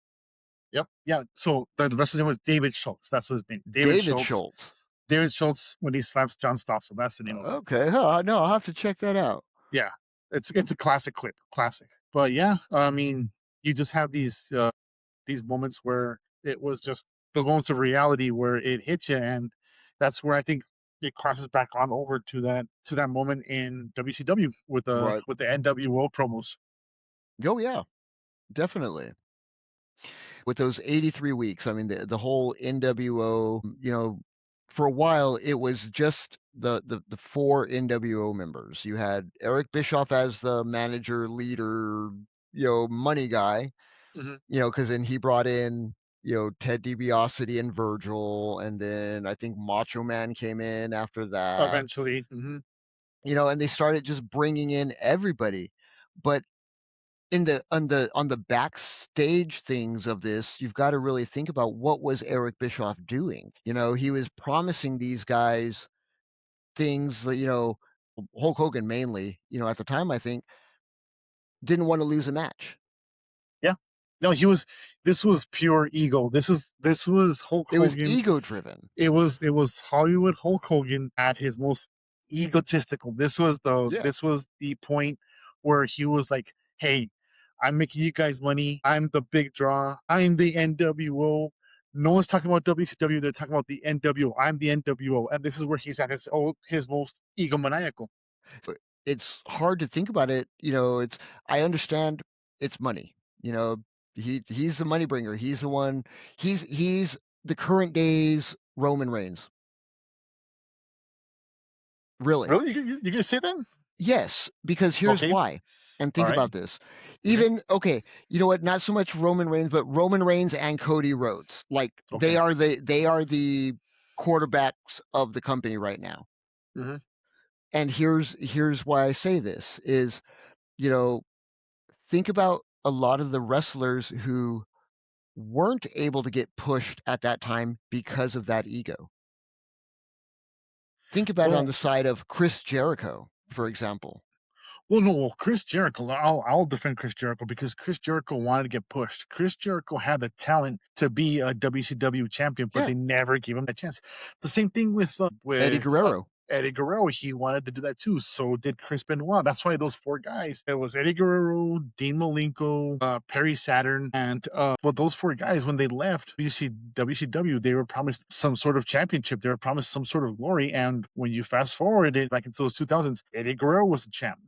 Yep. Yeah. So the wrestler's name was David Schultz. That's his name. David
David
Schultz.
Schultz.
David Schultz when he slaps John Stossel. That's the name of it.
Okay, huh, no, I'll have to check that out.
Yeah. It's a classic clip. Classic. But yeah, I mean, you just have these moments where it was just the moments of reality where it hits you, and that's where I think it crosses back on over to that moment in WCW
Right.
with the NWO promos.
Oh yeah, definitely. With those 83 weeks, I mean, the whole NWO, for a while it was just the four NWO members. You had Eric Bischoff as the manager, leader, money guy,
Hmm.
because then he brought in, Ted DiBiase and Virgil, and then I think Macho Man came in after that,
Eventually, hmm
and they started just bringing in everybody. But in the on the backstage things of this, you've got to really think about what was Eric Bischoff doing. He was promising these guys things that, Hulk Hogan mainly, at the time I think, didn't want to lose a match.
yeah. No, he was. This was pure ego. This was Hulk
It was
Hogan.
ego driven.
It was Hollywood Hulk Hogan at his most egotistical.
Yeah.
This was the point where he was like, "Hey, I'm making you guys money. I'm the big draw. I'm the NWO. No one's talking about WCW. They're talking about the NWO. I'm the NWO." And this is where he's at his most egomaniacal.
But it's hard to think about it. I understand it's money. You know, he's the money bringer. He's the one. He's the current days Roman Reigns. Really.
Really? You gonna say that?
Yes, because here's
Okay.
why. And
All
think
right.
about this.
Okay.
Even okay, you know what? Not so much Roman Reigns, but Roman Reigns and Cody Rhodes. Like
Okay.
they are the quarterbacks of the company right now.
Hmm.
And here's why I say this is, you know, think about a lot of the wrestlers who weren't able to get pushed at that time because of that ego. Think about it on
Well,
the side of Chris Jericho, for example.
no. Well, Chris Jericho. I'll defend Chris Jericho because Chris Jericho wanted to get pushed. Chris Jericho had the talent to be a WCW champion, but
Yeah,
they never gave him a chance. The same thing with
Eddie Guerrero.
Eddie Guerrero. He wanted to do that too. So did Chris Benoit. That's why those four guys. It was Eddie Guerrero, Dean Malenko, Perry Saturn, and well, those four guys when they left WCW, they were promised some sort of championship. They were promised some sort of glory. And when you fast forward it back into those 2000s, Eddie Guerrero was a champ.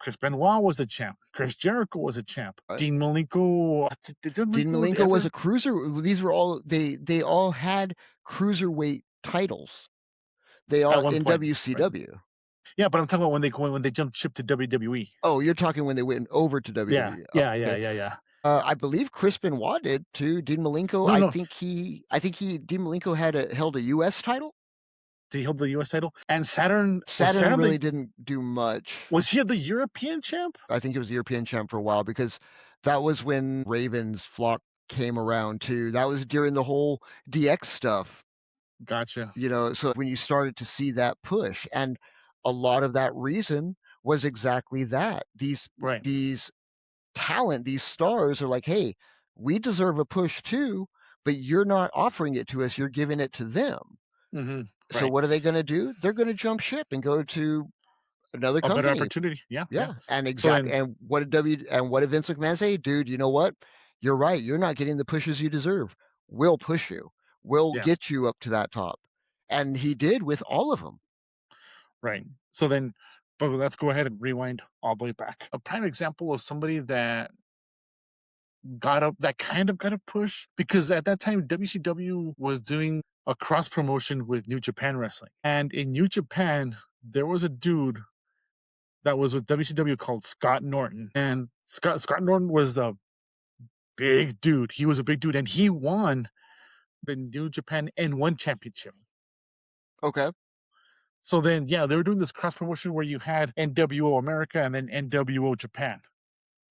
Chris Benoit was a champ. Chris Jericho was a champ.
Right?
Dean Malenko, did Dean
Dean
Malenko
Malenko was
ever?
a cruiser. These were all they all had cruiserweight titles. They
At
all
one
in
point, right?
WCW.
Yeah, but I'm talking about when they jumped ship to WWE.
Oh, you're talking when they went over to
Yeah,
WWE.
yeah, yeah,
Okay.
yeah, yeah.
I believe Chris Benoit did too. Dean Malenko,
No, no,
Dean Malenko had held a U.S. title.
he held the U.S. title. And Saturn
Saturn really didn't do much.
was he the European champ?
I think it was the European champ for a while because that was when Raven's flock came around too. That was during the whole DX stuff,
Gotcha.
you know. So when you started to see that push, and a lot of that reason was exactly that.
Right.
These talent, these stars are like, hey, we deserve a push too, but you're not offering it to us. You're giving it to them.
Hmm.
So
Right.
what are they going to do? They're going to jump ship and go to another
A better
company.
opportunity. Yeah, yeah.
Yeah, and
So
exact
then,
and what did Vince McMahon say? Dude, you know what? You're right. You're not getting the pushes you deserve. We'll push you. We'll
yeah,
get you up to that top. And he did with all of them.
right. So then, but let's go ahead and rewind all the way back. A prime example of somebody that got up, that kind of got a push, because at that time WCW was doing a cross promotion with New Japan Wrestling, and in New Japan there was a dude that was with WCW called Scott Norton, and Scott Norton was a big dude. He was a big dude, and he won the New Japan N1 championship.
Okay.
So then, yeah, they were doing this cross promotion where you had NWO America and then NWO Japan.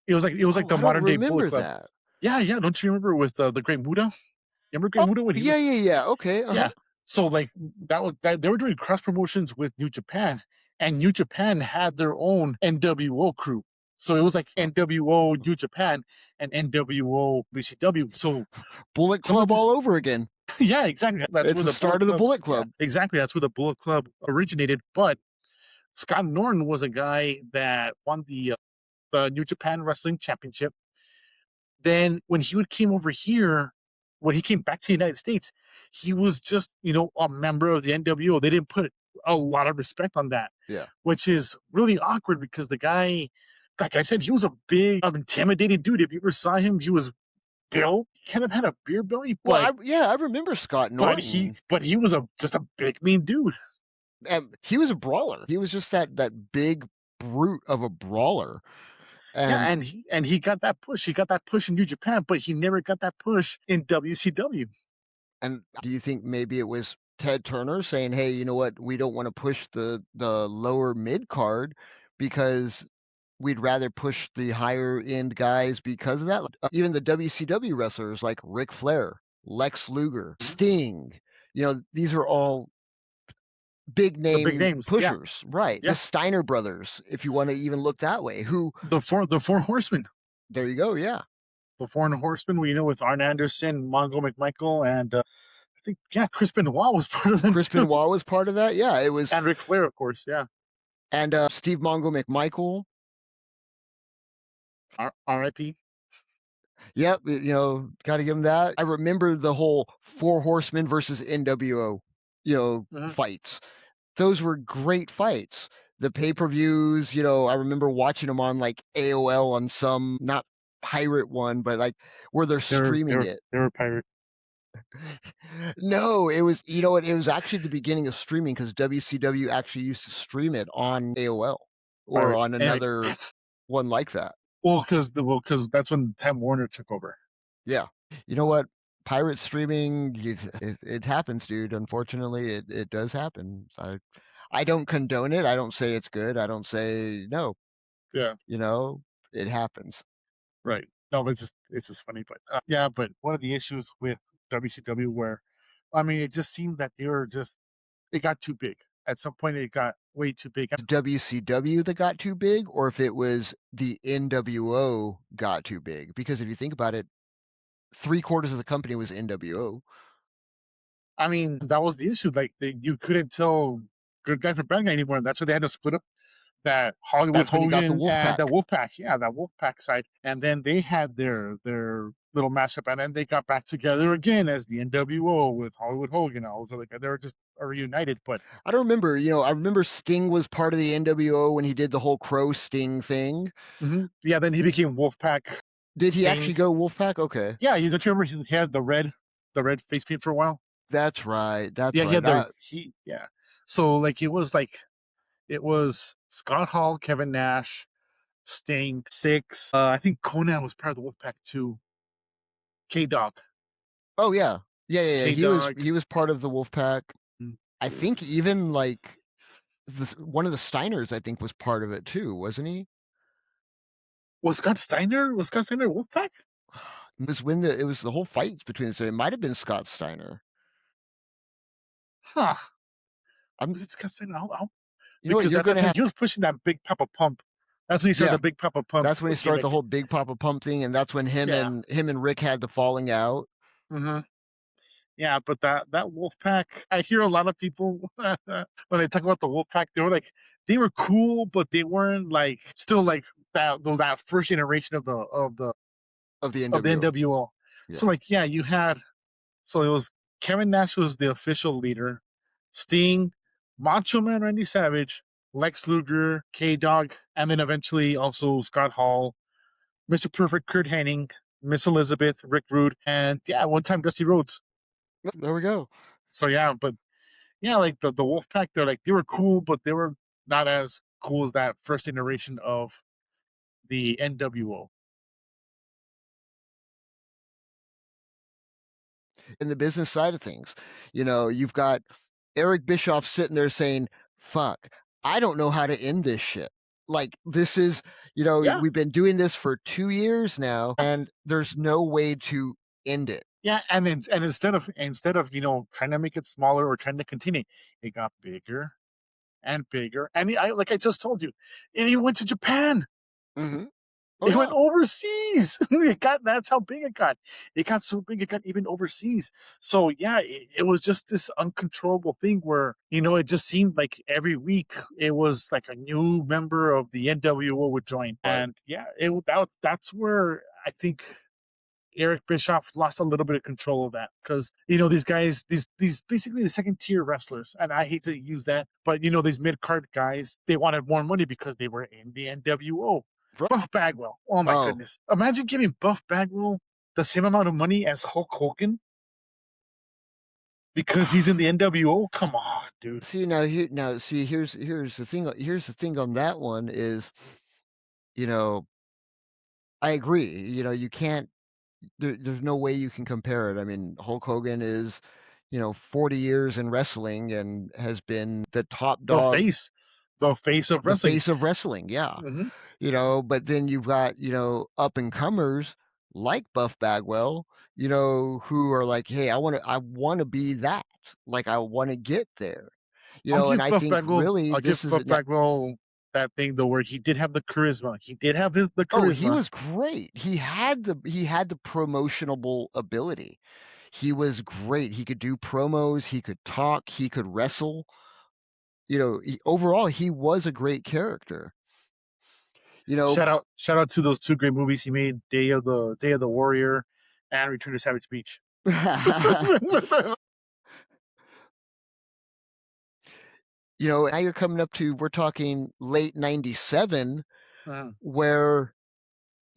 It was like
Oh,
the
I don't
modern day Bullet
remember
Club.
that.
Yeah, yeah. Don't you remember with the Great Muda? Remember Great
Oh,
Muda when he was?
yeah, yeah, yeah. Okay. Uh-huh.
Yeah. So like that they were doing cross promotions with New Japan, and New Japan had their own NWO crew. So it was like NWO New Japan and NWO BCW. So
Bullet
some of
Club all
these,
over again.
yeah, exactly. That's
It's
where
the
the Bullet
start of the
Clubs,
Bullet
yeah,
Club.
exactly. That's where the Bullet Club originated. But Scott Norton was a guy that won the New Japan Wrestling Championship. Then when came over here, when he came back to the United States, he was just, a member of the NWO. They didn't put a lot of respect on that,
Yeah.
which is really awkward because the guy, like I said, he was a big, intimidating dude. If you ever saw him, he was built. He kind of had a beer belly,
Well, I remember Scott Norton.
but he was just a big mean dude.
And he was a brawler. He was just that big brute of a brawler.
Yeah,
And
and he got that push. He got that push in New Japan, but he never got that push in WCW.
And do you think maybe it was Ted Turner saying, "Hey, you know what? We don't want to push the lower mid card because we'd rather push the higher end guys because of that." Even the WCW wrestlers like Ric Flair, Lex Luger,
Mhm.
Sting, you know, these are all big
The big
name
names, yeah,
pushers, right? The
yeah.
Steiner brothers, if you want to even look that way. Who
The four horsemen,
there you go, yeah.
the four horsemen. We with Arn Anderson, Mongo McMichael, and I think Chris Benoit was part of them
Chris
too,
Benoit was part of that. Yeah, it was
and Ric Flair, of course. Yeah,
and Steve Mongo McMichael.
R.I.P.
Yep, you know, got to give him that. I remember the whole Four Horsemen versus NWO, you know,
Mhm.
fights. Those were great fights. The pay-per-views, you know, I remember watching them on like AOL on some not pirate one, but like where they're
They were they
streaming
were
it.
they were pirate.
No, it was, you know what? It was actually the beginning of streaming because WCW actually used to stream it on AOL or
Right.
on
And
another one like that.
because that's when Time Warner took over.
Yeah. You know what? Pirate streaming, it happens, dude. Unfortunately, it does happen. I don't condone it. I don't say it's good. I don't say no.
Yeah.
You know, it happens.
Right. No, but it's just funny, but yeah. But one of the issues with WCW, where I mean, it just seemed that they were just it got too big. At some point, it got way too big.
WCW that got too big, or if it was the NWO got too big. Because if you think about it, three-quarters of the company was NWO.
I mean, that was the issue. Like you couldn't tell good guy from bad guy anymore. That's why they had to split up that Hollywood
That's when you got the
Hogan and that
Wolfpack.
Wolfpack. Yeah, that Wolfpack side. And then they had their little mashup, and then they got back together again as the NWO with Hollywood Hogan. And all those other guys. They were just reunited. But
I don't remember, I remember Sting was part of the NWO when he did the whole Crow Sting thing.
yeah, then he became Wolfpack
Did he
Sting.
actually go Wolfpack? Okay.
Yeah, you don't you remember he had the red face paint for a while?
That's right. That's
Yeah, he
right.
had yeah. So it was Scott Hall, Kevin Nash, Sting, Six. I think Conan was part of the Wolfpack too. K Dog,
Oh yeah. Yeah, yeah, yeah.
K
He was
Dog.
he was part of the Wolfpack. I think even like one of the Steiners, I think, was part of it too, wasn't he?
Was Scott Steiner? Was Scott Steiner Wolfpack?
It was the whole fight between the two. It might have been Scott Steiner.
Huh?
I'm
Was it Scott Steiner?
You know what?
Because
You're
at that
gonna
time
have
he was pushing that Big Papa Pump. That's when he started
Yeah.
the Big Papa Pump
That's when he started the
gimmick.
whole Big Papa Pump thing, and that's when
Yeah.
him and Rick had the falling out.
hmm Yeah, but that Wolfpack, I hear a lot of people when they talk about the Wolfpack, they were cool, but they weren't like still like that first generation
Of the
of the
NWO.
NWO. So
Yeah.
like yeah, you had so it was Kevin Nash was the official leader, Sting, Macho Man Randy Savage, Lex Luger, K Dog, and then eventually also Scott Hall, Mr. Perfect, Kurt Hennig, Miss Elizabeth, Rick Rude, and yeah, one time Dusty Rhodes.
Yep, there we go.
So yeah, but yeah, like the Wolfpack, they were cool, but they were not as cool as that first iteration of the NWO.
In the business side of things, you've got Eric Bischoff sitting there saying, "Fuck, I don't know how to end this shit." Like this is,
Yeah,
we've been doing this for 2 years now, and there's no way to end it.
yeah, and instead of trying to make it smaller or trying to continue, it got bigger and bigger. And like I just told you, and he went to Japan.
Hmm. Oh
It went
yeah.
overseas. That's how big it got. It got so big it got even overseas. So yeah, it was just this uncontrollable thing where it just seemed like every week it was like a new member of the NWO would join,
Right.
and yeah, that's where I think Eric Bischoff lost a little bit of control of that because these guys, these basically the second tier wrestlers, and I hate to use that, but these mid card guys, they wanted more money because they were in the NWO.
Right.
Buff Bagwell, oh my
Oh,
goodness! Imagine giving Buff Bagwell the same amount of money as Hulk Hogan because he's in the NWO. Come on, dude.
see now see here's the thing. Here's the thing on that one is, you know, I agree. You can't. There's no way you can compare it. I mean, Hulk Hogan is, 40 years in wrestling and has been the top
The
dog,
face, the face of
the
wrestling.
face of wrestling. Yeah.
hmm
But then you've got, up and comers like Buff Bagwell, who are like, hey, I want to be that. Like, I want to get there. And I think really
I'll
this
give
is
Buff Bagwell that thing though, where he did have the charisma. He did have the
oh, he
charisma.
was great. He had the promotionable ability. He was great. He could do promos, he could talk, he could wrestle. Overall, he was a great character. You know,
Shout out to those two great movies he made: Day of the Warrior and Return to Savage Beach.
now you're coming up to we're talking late 97
Uh,
where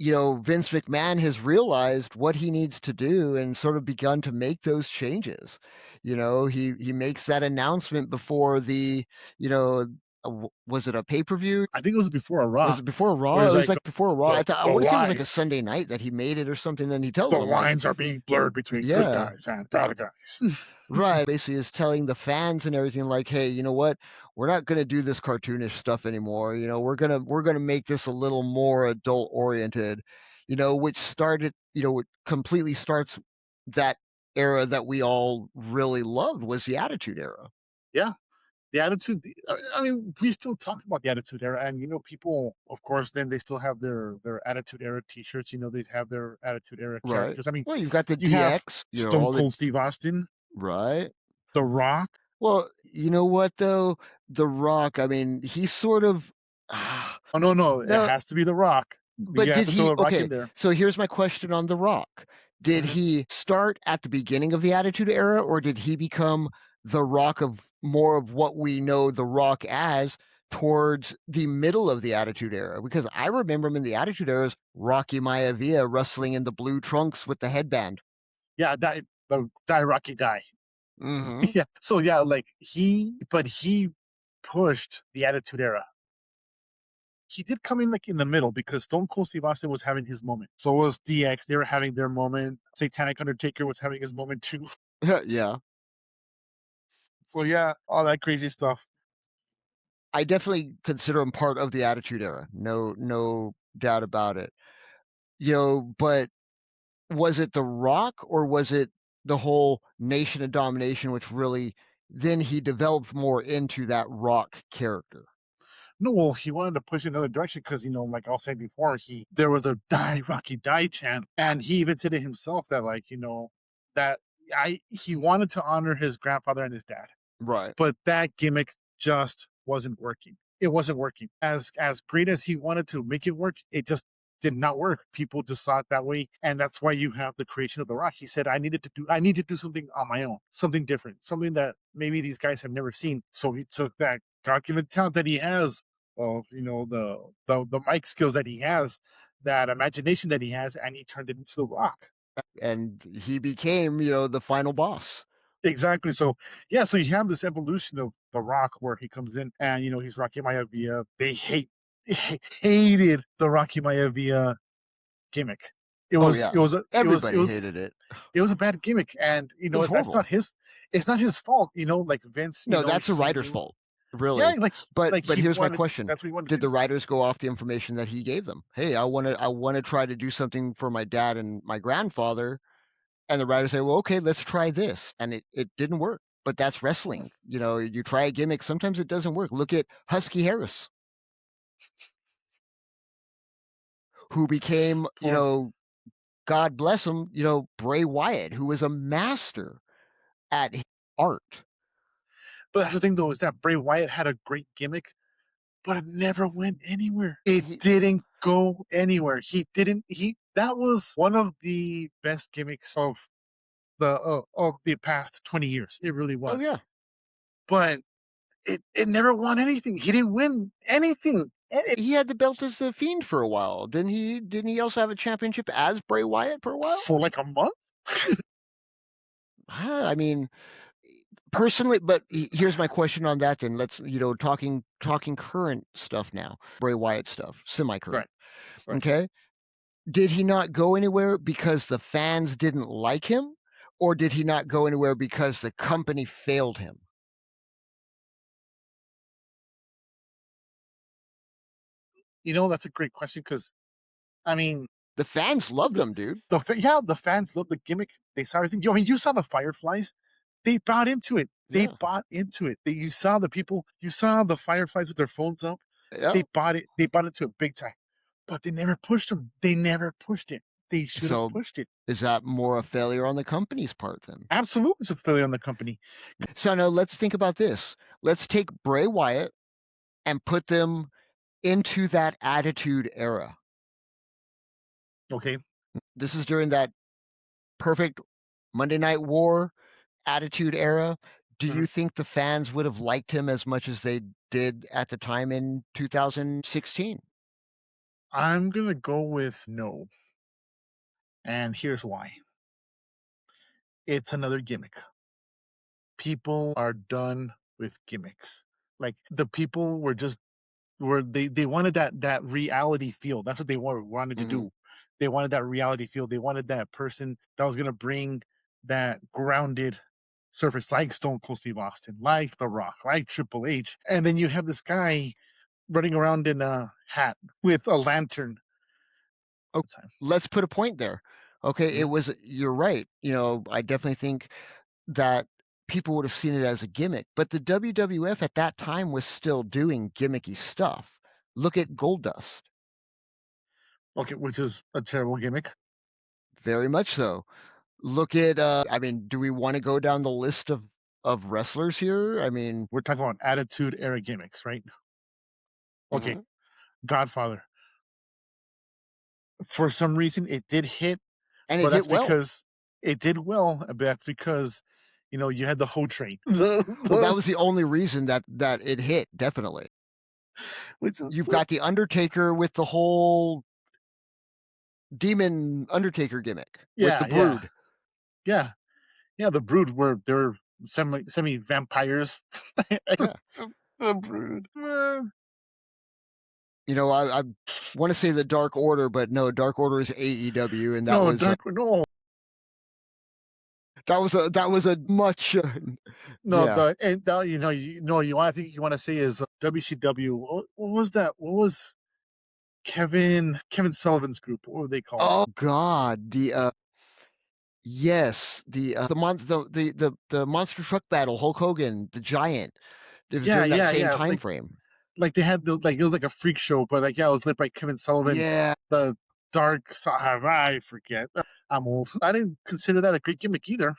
Vince McMahon has realized what he needs to do and sort of begun to make those changes. He makes that announcement before was it a pay-per-view?
I think it was before a
Was
Raw,
it before
where
Raw? It
he's
was
like
like before Raw. I
the
want to say it was like a
lines,
Sunday night that he made it or something. And he tells
the
them like,
lines are being blurred between good
yeah,
guys and bad guys.
right. Basically, is telling the fans and everything like, hey, you know what? We're not going to do this cartoonish stuff anymore. We're gonna make this a little more adult oriented. Which started, which completely starts that era that we all really loved was the Attitude Era.
Yeah, the attitude. I mean, we still talk about the attitude era, and people, of course, then they still have their attitude era T-shirts. They have their attitude era
Right.
characters. I mean,
Well, you've got the
you have
DX,
Stone
all the
Cold Steve Austin,
right.
The Rock.
Well, you know what though? The Rock, I mean, he sort of
Oh no, no, it
no,
has to be The Rock. You
but
have
did
to throw
he
The Rock in
okay,
there.
so here's my question on The Rock. Did
Mhm.
he start at the beginning of the Attitude Era, or did he become The Rock of more of what we know The Rock as towards the middle of the Attitude Era? Because I remember him in the Attitude Era as Rocky Maivia wrestling in the blue trunks with the headband.
Yeah, die Rocky die.
Mhm.
Yeah. So yeah, like but he pushed the attitude era. He did come in like in the middle because Stone Cold Steve Austin was having his moment. So was DX. They were having their moment. Satanic Undertaker was having his moment too.
Yeah.
So yeah, all that crazy stuff.
I definitely consider him part of the Attitude Era. No doubt about it. But was it The Rock or was it the whole Nation of Domination, which really then he developed more into that Rock character?
No, well, he wanted to push another direction because like I was saying before, he there was a die Rocky die chant, and he even said it himself that that he wanted to honor his grandfather and his dad.
Right.
But that gimmick just wasn't working. It wasn't working. As great as he wanted to make it work, it just did not work. People just saw it that way, and that's why you have the creation of the Rock. He said, I need to do something on my own, something different, something that maybe these guys have never seen." So he took that God-given talent that he has of the mic skills that he has, that imagination that he has, and he turned it into the Rock.
And he became, the final boss.
Exactly. So yeah, so you have this evolution of The Rock where he comes in and he's Rocky Maivia. They hated the Rocky Maivia gimmick. It
Oh
was
yeah.
it was a it was it
Everybody
was
hated it.
it was a bad gimmick, and
It was
that's not
horrible.
his. It's not his fault. Like Vince.
No, that's a
He
writer's
knew.
fault,
Yeah,
really. But
like
but
he
here's my
wanted.
question.
That's what he wanted
Did
to
the
do.
writers go off the information that he gave them? Hey, I want to try to do something for my dad and my grandfather. And the writers say, well, okay, let's try this. And it didn't work. But that's wrestling. You try a gimmick, sometimes it doesn't work. Look at Husky Harris, who became,
Poor.
God bless him, Bray Wyatt, who was a master at art.
But that's the thing though, is that Bray Wyatt had a great gimmick, but it never went anywhere. It
He,
didn't go anywhere. He didn't. He That was one of the best gimmicks of the past 20 years. It really
oh,
was.
yeah.
But it never won anything. He didn't win anything.
He had the belt as the Fiend for a while. Didn't he also have a championship as Bray Wyatt for a while?
For like a month.
I mean, personally, but here's my question on that then. Let's, talking current stuff now. Bray Wyatt stuff,
Right.
semi-current.
Right.
Okay? Did he not go anywhere because the fans didn't like him, or did he not go anywhere because the company failed him?
That's a great question because I mean,
The fans loved
the,
him, dude.
yeah, the fans love the gimmick. They saw everything. I mean, you saw the Fireflies. They bought into it. They
Yeah.
bought into it. You saw the people. You saw the Fireflies with their phones up.
Yeah.
They bought it. They bought into it big time. But they never pushed them. They never pushed it. They should have
So
pushed it.
is that more a failure on the company's part then?
Absolutely, it's a failure on the company.
So now let's think about this. Let's take Bray Wyatt and put them into that attitude era.
Okay.
This is during that perfect Monday Night War attitude era. Do
Mhm.
you think the fans would have liked him as much as they did at the time in 2016?
I'm gonna go with no, and here's why. It's another gimmick. People are done with gimmicks. Like the people were just were they wanted that reality feel. That's what they wanted to
Mhm.
do. They wanted that reality feel. They wanted that person that was gonna bring that grounded surface like Stone Cold Steve Austin, like The Rock, like Triple H. And then you have this guy running around in a hat with a lantern
Oh,
all the time.
let's put a point there. Okay, it
Mhm.
was you're right. I definitely think that people would have seen it as a gimmick, but the WWF at that time was still doing gimmicky stuff. Look at Goldust.
Okay, which is a terrible gimmick.
Very much so. Look at I mean, do we want to go down the list of wrestlers here? I mean,
We're talking about attitude era gimmicks, right? Okay,
mhm.
Godfather. For some reason, it did hit,
And
but
it hit
that's
well.
because it did well. But that's because you had the whole train,
Well, that was the only reason that it hit, definitely.
which
You've got the Undertaker with the whole demon Undertaker gimmick with the
yeah, yeah,
Brood.
yeah, yeah. The Brood were they're semi vampires.
Yeah.
The Brood.
I want to say the Dark Order, but no, Dark Order is AEW, and
No, Dark. No,
that was a much
no.
yeah.
The and I think you want to say is WCW. What was that? What was Kevin Sullivan's group? What were they called?
Oh God, the yes, the monster truck battle, Hulk Hogan, the Giant. It was
Yeah,
during that
yeah,
same
yeah.
time frame.
They had like it was like a freak show, but like yeah, it was led by Kevin Sullivan.
Yeah,
The I forget. I'm old. I didn't consider that a great gimmick either.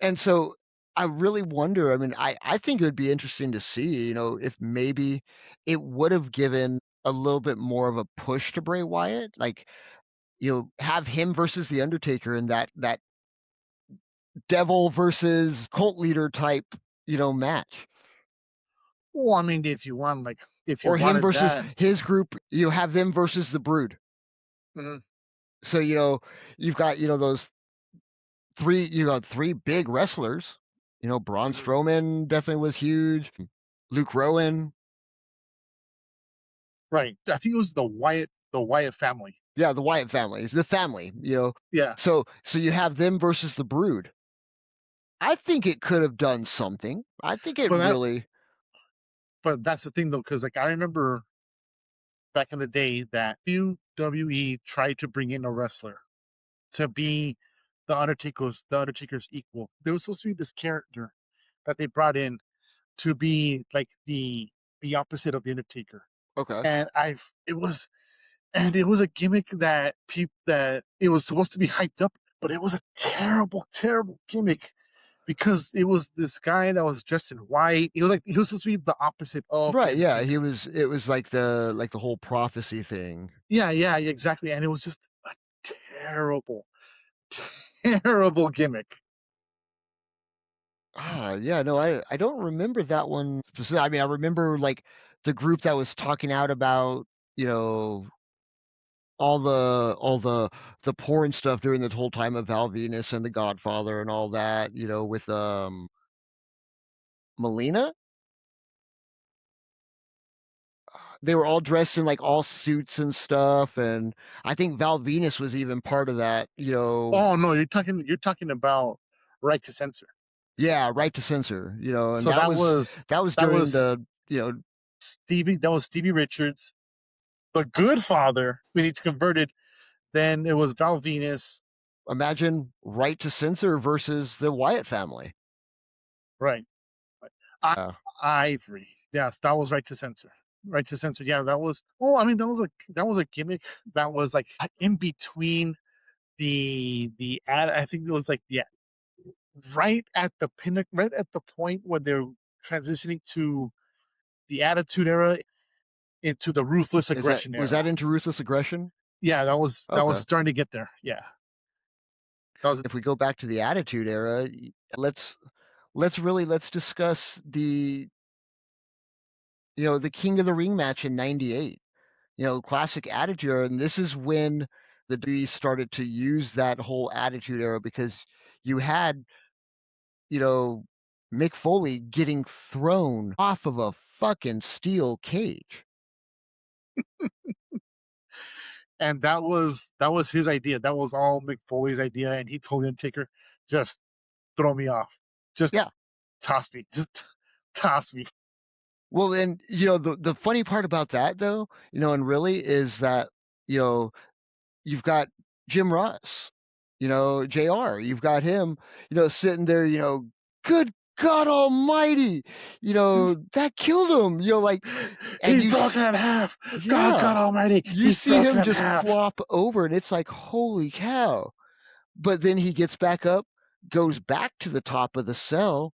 and so I really wonder. I mean, I think it would be interesting to see, if maybe it would have given a little bit more of a push to Bray Wyatt, like have him versus the Undertaker in that devil versus cult leader type, match.
Well, I mean, if you want, like, if you
Or him
wanted
versus
that,
his group, you have them versus the Brood.
mhm,
So, you've got, three big wrestlers. Braun
mhm,
Strowman definitely was huge. Luke Rowan.
right? I think it was the Wyatt family.
Yeah, the Wyatt family. It's the family.
Yeah,
So you have them versus the Brood. I think it could have done something. I think it
but
really
that's the thing though, because like I remember back in the day that WWE tried to bring in a wrestler to be the Undertaker's equal. There was supposed to be this character that they brought in to be like the opposite of the Undertaker.
okay.
And it was a gimmick that it was supposed to be hyped up, but it was a terrible, terrible gimmick because it was this guy that was dressed in white. He was supposed to be the opposite of the
Right, yeah,
Undertaker.
it was like the whole prophecy thing.
Yeah, yeah, exactly. And it was just a terrible, terrible gimmick.
Yeah, no, I don't remember that one I mean, I remember, like, the group that was talking out about, you know, all the porn stuff during the whole time of Val Venus and The Godfather and all that, with, Melina? They were all dressed in, like, all suits and stuff, and I think Val Venus was even part of that.
Oh no, you're talking about right to censor.
Yeah, Right to Censor, and
So
that was
that
during
was
the.
Stevie Richards, the good father. We need to convert it. Then it was Val Venus.
Imagine Right to Censor versus the Wyatt family.
Right. Right. I
Yeah.
Ivory. Yes, that was right to censor. Right to censor. Yeah, that was. Oh, I mean, that was a gimmick that was like in between the ad. I think it was like right at the pinnacle, right at the point when they're transitioning to the Attitude Era into the Ruthless
Is that
Aggression
was
Era.
that into Ruthless Aggression?
Yeah, that was
Okay.
starting to get there. Yeah, that was
If we go back to the Attitude Era, let's discuss the King of the Ring match in '98. classic attitude era, and this is when the WWE started to use that whole attitude era because you had, you know, Mick Foley getting thrown off of a fucking steel cage.
And that was his idea. That was all Mick Foley's idea, and he told the Undertaker, "Just throw me off. Just
Yeah.
toss me. Just toss me."
Well, and, the funny part about that though, and really is that, you know, you've got Jim Ross, JR, you've got him, sitting there, good God Almighty, that killed him, like, and
He's broken in half. God
yeah,
Almighty,
you
he's
see
broken
him
in
just
half.
flop over, and it's like, holy cow. But then he gets back up, goes back to the top of the cell,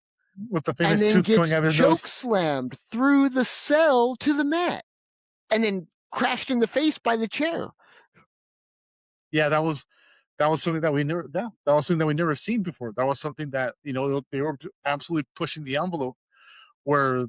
With the
and
famous
then
tooth coming
gets
out of his nose.
choke slammed through the cell to the mat, and then crashed in the face by the chair.
Yeah, that was something that we never. Yeah, that was something that we never seen before. That was something that they were absolutely pushing the envelope. Where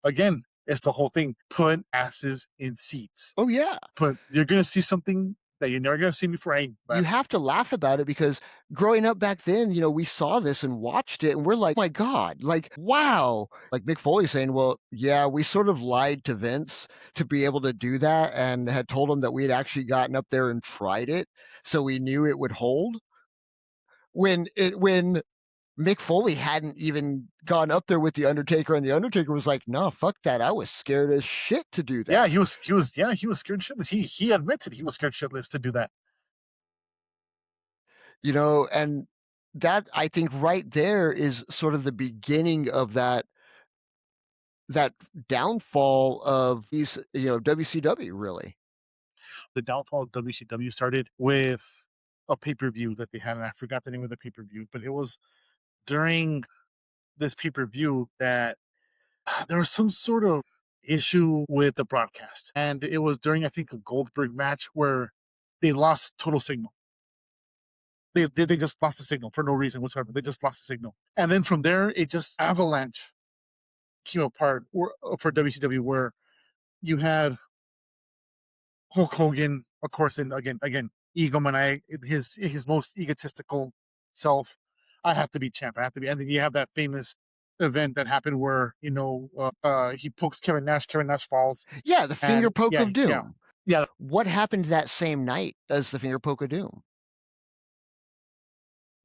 again, it's the whole thing: put asses in seats.
Oh, yeah.
But you're gonna see something that you're never gonna see before.
You
But
have to laugh about it because growing up back then, we saw this and watched it, and we're like, "Oh my god, like, wow." Like Mick Foley saying, "Well, yeah, we sort of lied to Vince to be able to do that and had told him that we had actually gotten up there and tried it, so we knew it would hold." When Mick Foley hadn't even gone up there with The Undertaker, and The Undertaker was like, "No, fuck that. I was scared as shit to do
yeah,
that."
he was scared shitless. He admitted he was scared shitless to do that.
And that I think right there is sort of the beginning of that downfall of these, WCW really.
The downfall of WCW started with a pay-per-view that they had, and I forgot the name of the pay-per-view, but it was during this pay-per-view that there was some sort of issue with the broadcast. And it was during, I think, a Goldberg match where they lost total signal. They just lost the signal for no reason whatsoever. They just lost the signal. And then from there, it just avalanche came apart for WCW, where you had Hulk Hogan, of course, and again, egomaniac, his most egotistical self. I have to be champ. I have to be. And then you have that famous event that happened where he pokes Kevin Nash. Kevin Nash falls,
Yeah, the finger
and
poke
yeah,
of
yeah,
doom.
yeah.
What happened that same night as the finger poke of doom?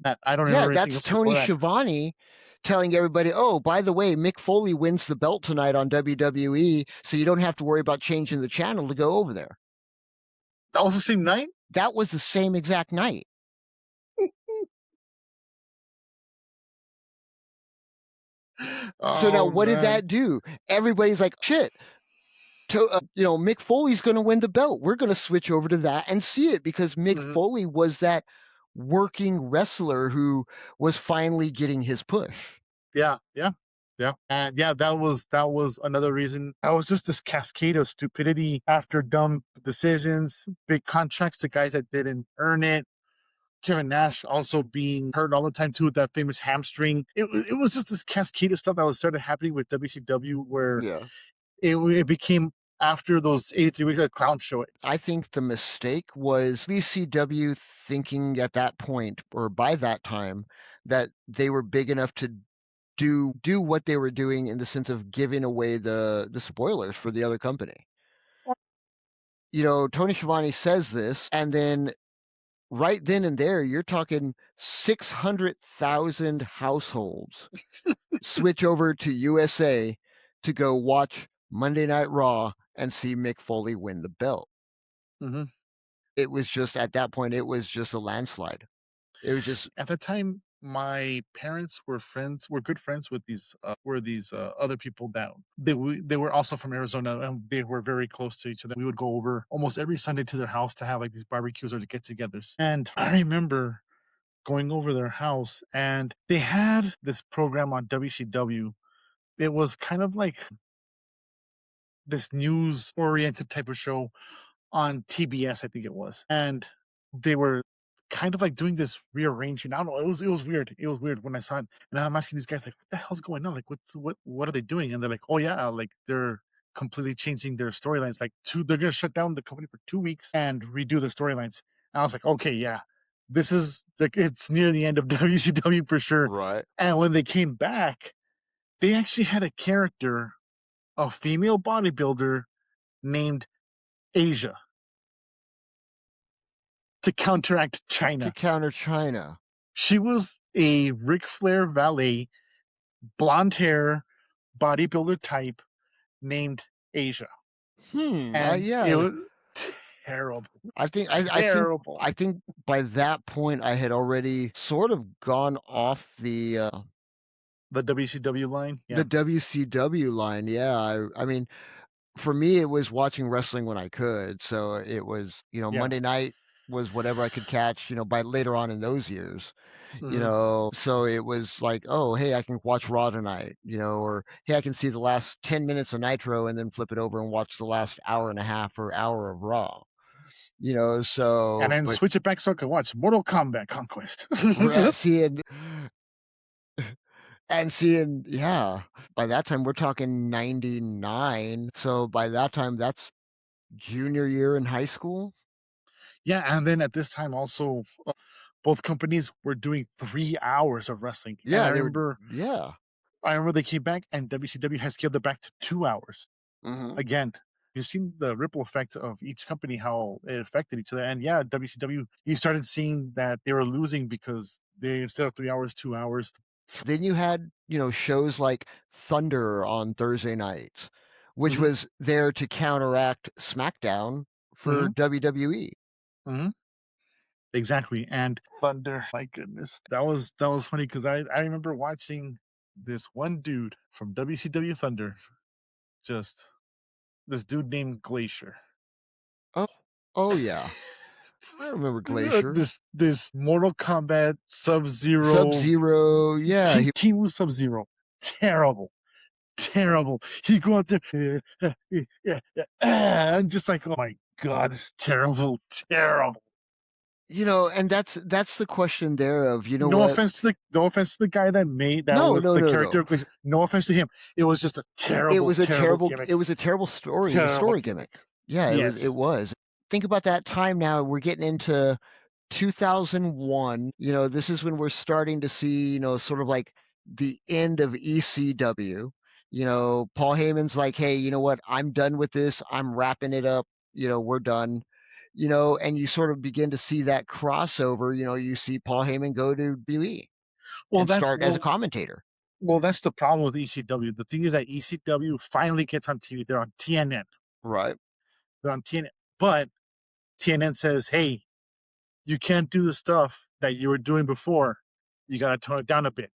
That I don't
Yeah,
remember anything
that's
else
Tony
before that.
Schiavone telling everybody, "Oh, by the way, Mick Foley wins the belt tonight on WWE, so you don't have to worry about changing the channel to go over there."
That was the same night.
That was the same exact night. So now
Oh
what did
man.
that do? Everybody's like, "Shit, Mick Foley's going to win the belt. We're going to switch over to that and see it," because Mick
Hmm.
Foley was that working wrestler who was finally getting his push.
Yeah, yeah, yeah, and yeah, that was another reason. That was just this cascade of stupidity after dumb decisions, big contracts to guys that didn't earn it. Kevin Nash also being hurt all the time too with that famous hamstring. It was just this cascade of stuff that was started happening with WCW, where
Yeah.
it became, after those 83 weeks of clown show.
I think the mistake was VCW thinking at that point or by that time that they were big enough to do what they were doing in the sense of giving away the spoilers for the other company. Tony Schiavone says this, and then right then and there, you're talking 600,000 households switch over to USA to go watch Monday Night Raw and see Mick Foley win the belt.
Mhm.
It was just at that point, it was just a landslide. It was just
At the time, my parents were good friends with these other people that they were also from Arizona, and they were very close to each other. We would go over almost every Sunday to their house to have like these barbecues or to get-togethers. And I remember going over their house, and they had this program on WCW. It was kind of like this news oriented type of show on TBS, I think it was. And they were kind of like doing this rearranging. I don't know. It was weird. It was weird when I saw it. And I'm asking these guys like, what the hell's going on? Like what are they doing? And they're like, oh yeah, like they're completely changing their storylines. Like they're gonna shut down the company for 2 weeks and redo the storylines. And I was like, okay, yeah, this is like it's near the end of WCW for sure.
Right.
And when they came back, they actually had a character, a female bodybuilder named Asia, to counteract
To
China.
counter China.
She was a Ric Flair valet, blonde hair, bodybuilder type named Asia. And it
Yeah.
was terrible,
I think
terrible.
I think by that point I had already sort of gone off
The WCW line,
the
yeah,
WCW line. Yeah, I mean, for me, it was watching wrestling when I could. So it was,
yeah.
Monday night was whatever I could catch, by later on in those years,
Mhm.
so it was like, oh, hey, I can watch Raw tonight, or hey, I can see the last 10 minutes of Nitro and then flip it over and watch the last hour and a half or hour of Raw,
And then
but
switch it back so I could watch Mortal Kombat Conquest.
seeing yeah, by that time we're talking 99. So by that time, that's junior year in high school.
Yeah, and then at this time also, both companies were doing 3 hours of wrestling, and
Yeah, they were. Yeah.
I remember they came back and WCW has scaled it back to 2 hours.
Hmm.
Again, you've seen the ripple effect of each company, how it affected each other. And yeah, WCW, you started seeing that they were losing because they instead of 3 hours, 2 hours.
Then you had, shows like Thunder on Thursday nights, which
Hmm.
was there to counteract SmackDown for
Hmm.
WWE.
Hmm. Exactly. And Thunder, my goodness, that was funny because I remember watching this one dude from WCW Thunder, just this dude named Glacier.
Oh, oh yeah, I remember Glacier,
This Mortal Kombat Sub
Sub
Zero
Zero. Yeah,
Team Sub Zero, terrible, terrible. He go out there, I'm just like, oh my god, it's terrible, terrible.
and that's the question there of,
No
what?
offense to the guy that made that
No,
was
no,
the
no,
character
no.
of Glacier. No offense to him. It was just a terrible, terrible
It
gimmick.
was a terrible story, a
Terrible
story
gimmick.
gimmick. Yeah, it
Yes.
was. Think about that time now. We're getting into 2001. This is when we're starting to see, sort of like the end of ECW. Paul Heyman's like, hey, you know what? I'm done with this. I'm wrapping it up. We're done. And you sort of begin to see that crossover. You see Paul Heyman go to WWE
Well,
and
that
start as a
well,
commentator.
well, that's the problem with ECW. The thing is that ECW finally gets on TV. They're on TNN.
Right.
They're on TNN, but TNN says, "Hey, you can't do the stuff that you were doing before. You got to tone it down a bit."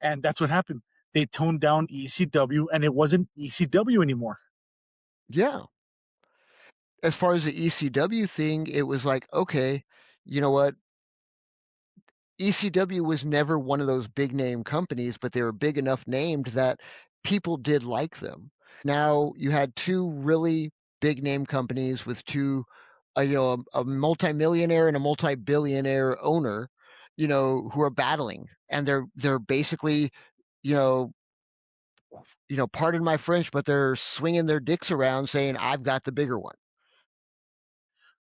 And that's what happened. They toned down ECW, and it wasn't ECW anymore.
Yeah. As far as the ECW thing, it was like, okay, you know what? ECW was never one of those big name companies, but they were big enough named that people did like them. Now you had two really big name companies with two, a multimillionaire and a multi-billionaire owner, who are battling, and they're basically, you know, pardon my French, but they're swinging their dicks around saying, "I've got the bigger one."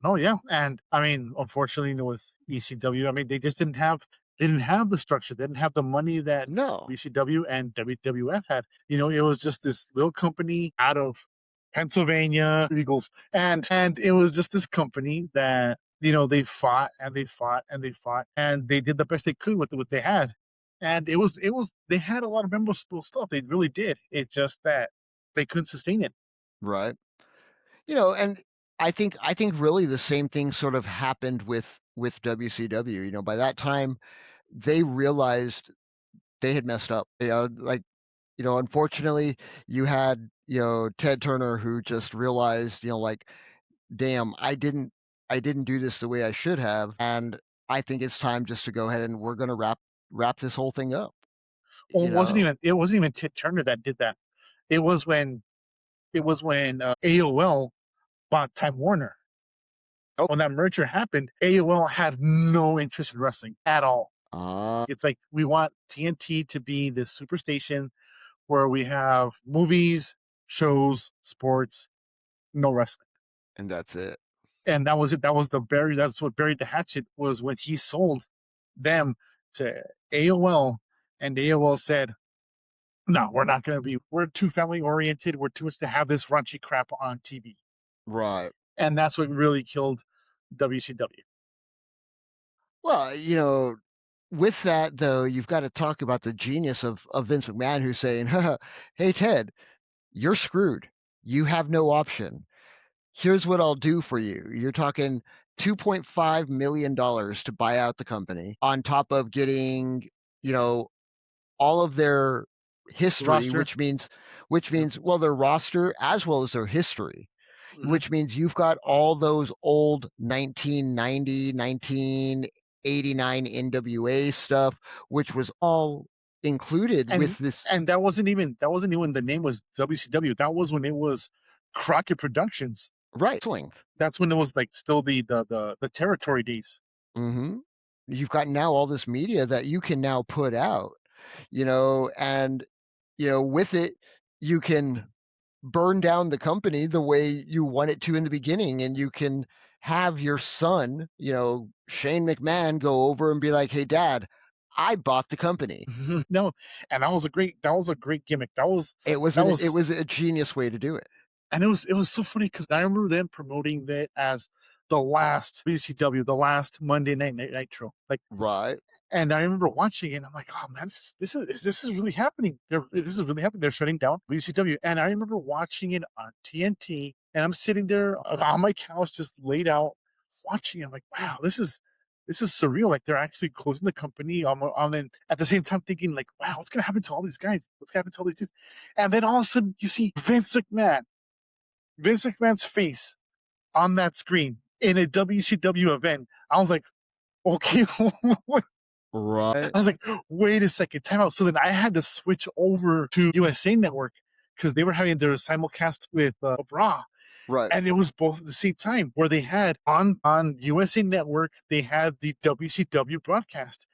Oh yeah, and I mean, unfortunately, with ECW, I mean, they didn't have the structure, they didn't have the money that
No.
WCW and WWF had. It was just this little company out of Pennsylvania, Eagles, and it was just this company that they fought and they fought and they fought and they did the best they could with what they had, and it was they had a lot of memorable stuff. They really did. It's just that they couldn't sustain it.
Right. And I think really the same thing sort of happened with WCW. By that time they realized they had messed up. Like, unfortunately, you had, Ted Turner, who just realized, like, damn, I didn't do this the way I should have, and I think it's time just to go ahead and we're going to wrap this whole thing up,
Well,
you know.
it wasn't even Ted Turner that did that. It was when AOL bought Time Warner.
Oh,
When that merger happened, AOL had no interest in wrestling at all.
ah,
It's like we want TNT to be this superstation where we have movies. shows, sports, no wrestling.
And that's it.
And that was it. That's what buried the hatchet, was when he sold them to AOL, and AOL said, no, we're not going to be, we're too family oriented. We're too much to have this raunchy crap on TV.
Right.
And that's what really killed WCW.
Well, with that though, you've got to talk about the genius of Vince McMahon, who's saying, "Hey Ted, you're screwed. You have no option. Here's what I'll do for you. You're talking $2.5 million to buy out the company, on top of getting, you know, all of their history,
Roster. Yep.
which means, well, their roster as well as their history,
Hmm.
which means you've got all those old 1990, 1989 NWA stuff, which was all included with
And
this.
that wasn't even the name was WCW. That was when it was Crockett Productions.
Right. Wrestling.
That's when it was like still the territory days.
Hmm. You've got now all this media that you can now put out, and with it, you can burn down the company the way you want it to in the beginning, and you can have your son, Shane McMahon, go over and be like, "Hey, Dad, I bought the company."
No, and that was a great gimmick. That was
It was a genius way to do it.
and it was so funny because I remember them promoting that as the last BCW, the last Monday Night Nitro. Like,
Right,
and I remember watching it, and I'm like, oh man, this is really happening. This is really happening. They're shutting down WCW, and I remember watching it on TNT, and I'm sitting there on my couch, just laid out, watching it. I'm like, wow, this is surreal. Like, they're actually closing the company. Then at the same time thinking like, wow, what's gonna happen to all these guys? What's gonna happen to all these dudes? And then all of a sudden you see Vince McMahon's face on that screen in a WCW event. I was like, okay,
right,
I was like, wait a second, time out. So then I had to switch over to USA Network because they were having their simulcast with Raw.
right.
And it was both at the same time, where they had on USA Network, they had the WCW broadcast.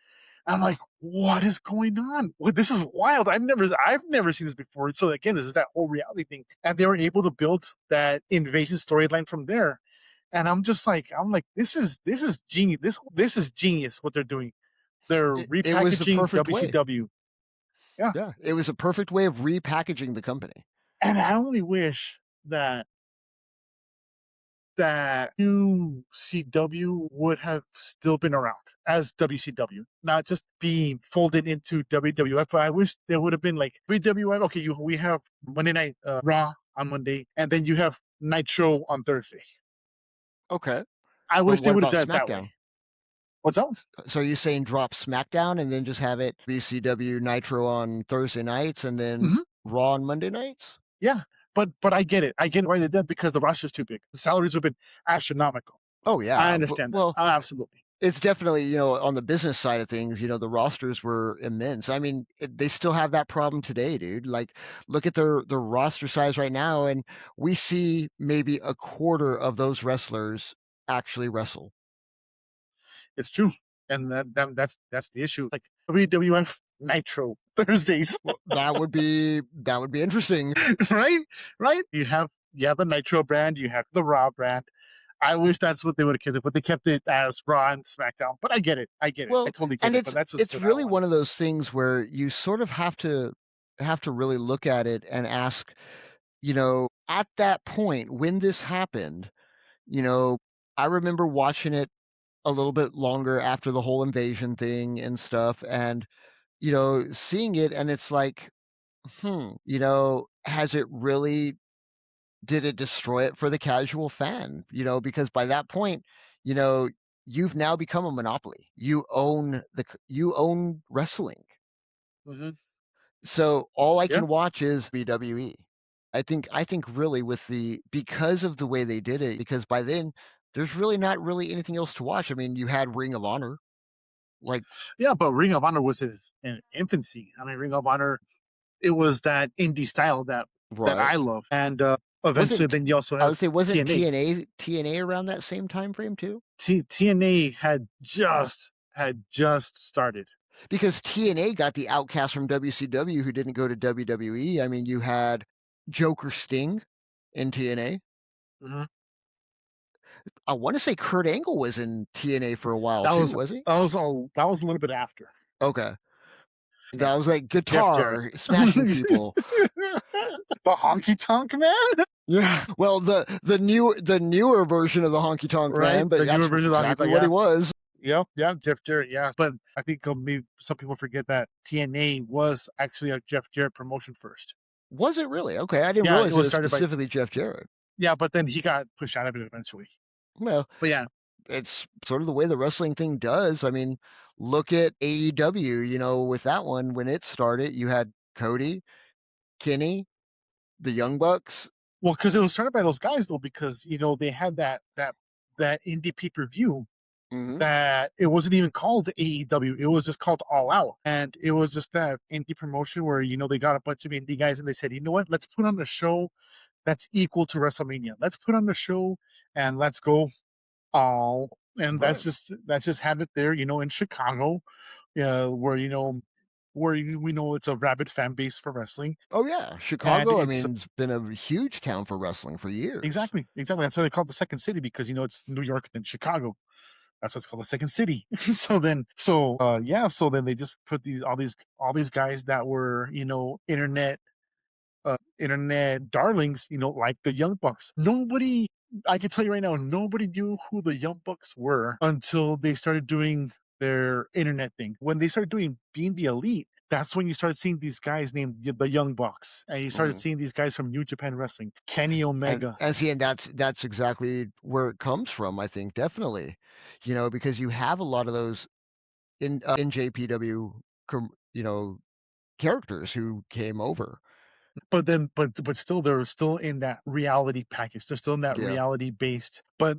I'm like, what is going on? Well, this is wild. I've never seen this before. So again, this is that whole reality thing. And they were able to build that invasion storyline from there. And I'm like, this is genius. This is genius what they're doing. They're
It was the
repackaging
perfect way.
WCW. Yeah.
Yeah, it was a perfect way of repackaging the company.
And I only wish that UCW would have still been around as WCW, not just being folded into WWF. But I wish there would have been like WWF. Okay, we have Monday Night Raw on Monday, and then you have Nitro on Thursday.
Okay,
I
but
wish they
what
would have
about
done it that
SmackDown?
way. What's up?
So you're saying drop SmackDown and then just have it BCW Nitro on Thursday nights and then
Hmm.
Raw on Monday nights?
Yeah, but I get it. I get why they did, because the roster's too big. The salaries have been astronomical.
Oh
I
yeah, but
understand that.
well,
Absolutely.
it's definitely, on the business side of things, the rosters were immense. I mean, they still have that problem today, dude. Like, look at their roster size right now, and we see maybe a quarter of those wrestlers actually wrestle.
It's true. And that's the issue. Like WWF Nitro Thursdays.
Well, that would be interesting.
Right? Right? You have the Nitro brand, you have the Raw brand. I wish that's what they would have kept it, but they kept it as Raw and SmackDown. But I get it. I get it. I
Well,
totally get
and
it. But
it's
that's just
it's
what I
really
wanted.
one of those things where you sort of have to really look at it and ask, at that point when this happened, you know, I remember watching it a little bit longer after the whole invasion thing and stuff, and seeing it, and it's like, has it really, did it destroy it for the casual fan? Because by that point, you know, you've now become a monopoly. You own wrestling.
Hmm.
So all I
Yeah.
can watch is WWE. I think really with the because of the way they did it, because by then there's really not really anything else to watch. I mean, you had Ring of Honor, like,
Yeah, but Ring of Honor was in infancy. I mean, Ring of Honor, it was that indie style that
right.
I love. And eventually
Wasn't
then you also
I would
have
say wasn't
TNA.
TNA around that same time frame too?
TNA had just started.
Because TNA got the outcast from WCW who didn't go to WWE. I mean, you had Joker Sting in TNA.
Mhm.
I want to say Kurt Angle was in TNA for a while
That
too,
was
was he?
that was a little bit after.
Okay.
Yeah.
That was like
Jeff Jarrett.
guitar smashing people.
The honky tonk man,
Yeah. Well, the newer version of the Honky Tonk
right?
Man, but
The newer
that's
version of the honky
exactly
tonk.
what he
Yeah.
was.
Yep. Yeah. Jeff Jarrett. Yeah. But I think maybe some people forget that TNA was actually a Jeff Jarrett promotion first.
Was it really? Okay, I didn't
Yeah. It
realize it
was
was
started by,
specifically Jeff Jarrett.
yeah, but then he got pushed out of it eventually.
Well,
But yeah.
it's sort of the way the wrestling thing does. I mean, look at AEW, with that one when it started, you had Cody, Kenny, the Young Bucks.
Well, because it was started by those guys though, because they had that indie pay per view
Hmm.
that it wasn't even called AEW. It was just called All Out. And it was just that indie promotion where, they got a bunch of indie guys and they said, you know what, let's put on a show that's equal to WrestleMania. Let's put on the show and let's go all. And
Right.
that's just had it there, in Chicago, where, we know it's a rabid fan base for wrestling.
Oh yeah,
And
Chicago. I
it's
mean, it's been a huge town for wrestling for years.
exactly, exactly. That's why they call it the second city because, it's New York and Chicago. That's what's called the second city. So then they just put all these guys that were internet darlings, like the Young Bucks. Nobody, I can tell you right now, nobody knew who the Young Bucks were until they started doing their internet thing. When they started doing Being the Elite, that's when you started seeing these guys named the Young Bucks, and you started
Mhm.
seeing these guys from New Japan Wrestling, Kenny
And
Omega.
and see, and that's exactly where it comes from. I think definitely, because you have a lot of those in NJPW, characters who came over.
But still, they're still in that reality package. They're still in that
Yeah.
reality based. But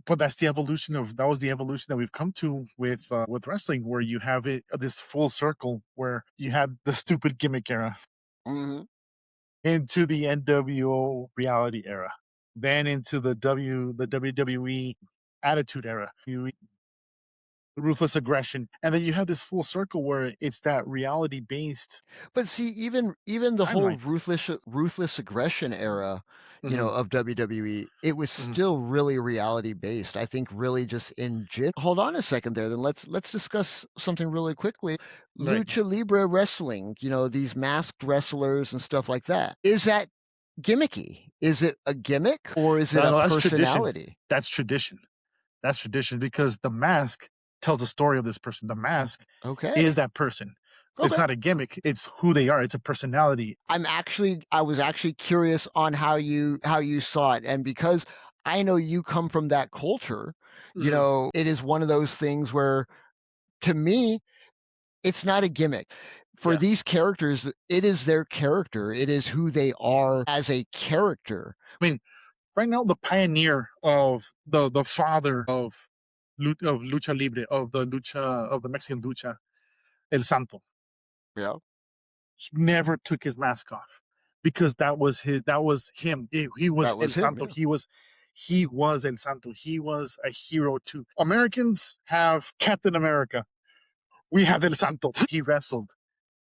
that was the evolution that we've come to with wrestling, where you have it this full circle, where you had the stupid gimmick era
Hmm.
into the NWO reality era, then into the WWE attitude era, ruthless aggression, and then you have this full circle where it's that reality based
But see, even the whole
timeline.
ruthless aggression era,
Hmm.
of WWE, it was
Hmm.
still really reality based. I think really just in gen. Hold on a second there. Then let's discuss something really quickly.
Right.
Lucha Libre wrestling, these masked wrestlers and stuff like that. Is that gimmicky? Is it a gimmick or is it
No,
a
no, that's tradition.
personality?
That's tradition. That's tradition because the mask tells the story of this person. The mask is
Okay.
that person. It's
Okay.
not a gimmick. It's who they are. It's a personality.
I was actually curious on how you saw it, and because I know you come from that culture,
Mhm.
it is one of those things where, to me, it's not a gimmick. For
Yeah.
these characters, it is their character. It is who they are as a character.
I mean, right now, the pioneer of the father of lucha libre, of the Mexican lucha, El Santo,
Yeah,
he never took his mask off because that was him. He was
that
El
was him.
Santo.
Yeah.
He was El Santo. He was a hero too. Americans have Captain America. We have El Santo. He wrestled.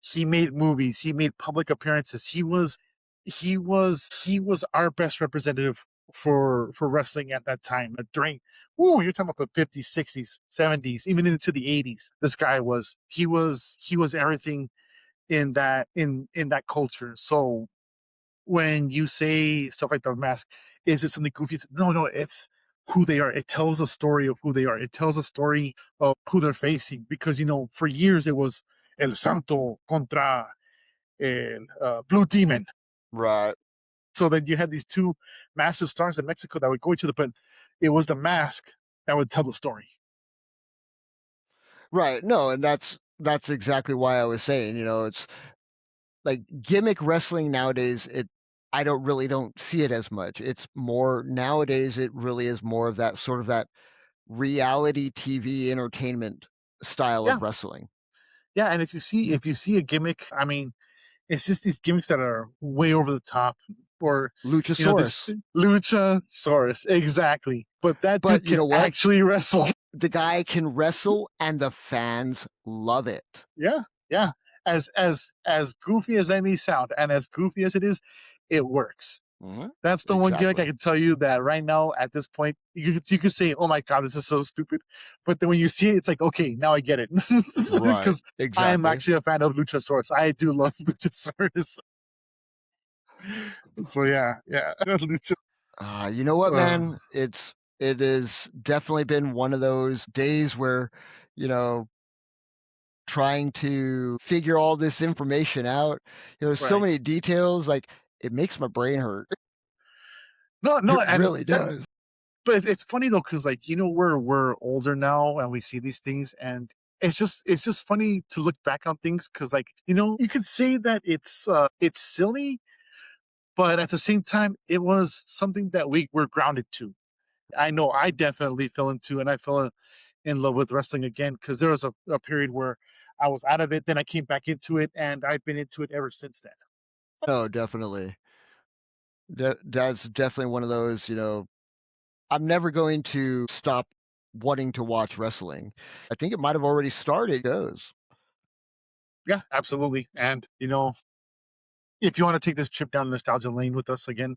He made movies. He made public appearances. He was our best representative for wrestling at that time. During, you're talking about the 50s, 60s, 70s, even into the 80s. This guy he was everything in that culture. So when you say stuff like the mask, is it something goofy? No, no, it's who they are. It tells a story of who they are. It tells a story of who they're facing because for years it was El Santo contra El Blue Demon.
Right.
So then you had these two massive stars in Mexico that would go each other, but it was the mask that would tell the story.
Right. No, and that's exactly why I was saying, it's like gimmick wrestling nowadays. I don't see it as much. It's more nowadays. It really is more of that sort of that reality TV entertainment style
Yeah,
of wrestling.
yeah. And if you see a gimmick, I mean, it's just these gimmicks that are way over the top, or this
Luchasaurus.
Luchasaurus, exactly. But that
But
dude
you
can
know what?
actually wrestle.
The guy can wrestle and the fans love it.
Yeah, yeah. As goofy as that may sound, and as goofy as it is, it works.
Mhm.
That's the one gimmick I
Exactly.
can tell you that right now at this point you could say, "Oh my god, this is so stupid," but then when you see it, it's like, okay, now I get it
Right.
because I am
Exactly.
actually a fan of Luchasaurus. I do love Luchasaurus. So yeah, yeah, Lucha.
You know what,
Uh,
man? It has definitely been one of those days where, you know, trying to figure all this information out. There's so
right.
many details, like it makes my brain hurt.
No,
It
no,
really does.
but it's funny though because like we're older now and we see these things and it's just funny to look back on things because like you could say that it's silly, but at the same time it was something that we were grounded to. I know I definitely fell into and I fell in love with wrestling again because there was a period where I was out of it, then I came back into it, and I've been into it ever since then.
No, definitely. That's definitely one of those, I'm never going to stop wanting to watch wrestling. I think it might have already started. Goes.
Yeah, absolutely. And if you want to take this trip down nostalgia lane with us again,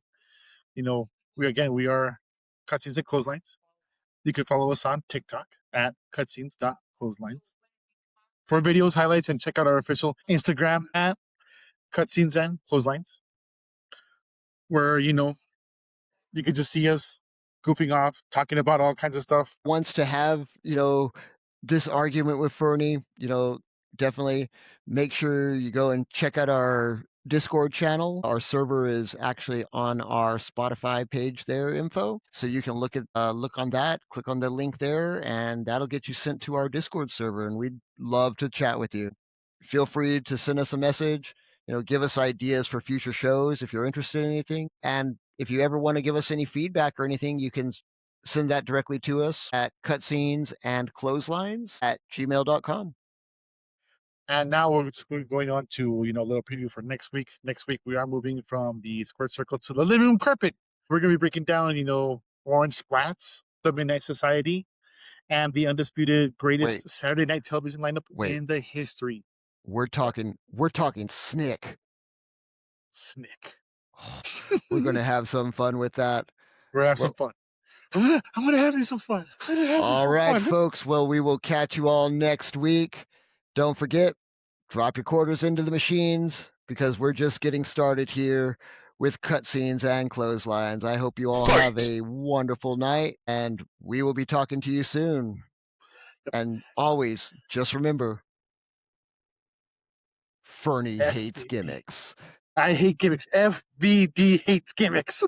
we are cutscenes and clotheslines. You can follow us on TikTok at cutscenes.clotheslines for videos, highlights, and check out our official Instagram at cutscenes and clotheslines, where you can just see us goofing off, talking about all kinds of stuff.
Wants to have, this argument with Fernie, definitely make sure you go and check out our Discord channel. Our server is actually on our Spotify page there, info. So you can look on that, click on the link there, and that'll get you sent to our Discord server. And we'd love to chat with you. Feel free to send us a message. Give us ideas for future shows if you're interested in anything. And if you ever want to give us any feedback or anything, you can send that directly to us at cutscenes and clotheslines at gmail.com.
And now we're going on to a little preview for next week. Next week we are moving from the squared circle to the living room carpet. We're going to be breaking down Orange Splats, the Midnight Society, and the undisputed
Wait,
greatest Saturday night television lineup
wait.
in the history.
We're talking SNICK.
SNICK.
We're gonna have some fun with that.
We're gonna have some
Well,
fun. I'm gonna have me some fun. I'm gonna have me
all
some
right,
fun.
folks. Well, we will catch you all next week. Don't forget, drop your quarters into the machines because we're just getting started here with cutscenes and clotheslines. I hope you all have
Fight.
a wonderful night, and we will be talking to you soon. And always, just remember, Fernie hates
FVD.
gimmicks.
I hate gimmicks. FVD hates gimmicks.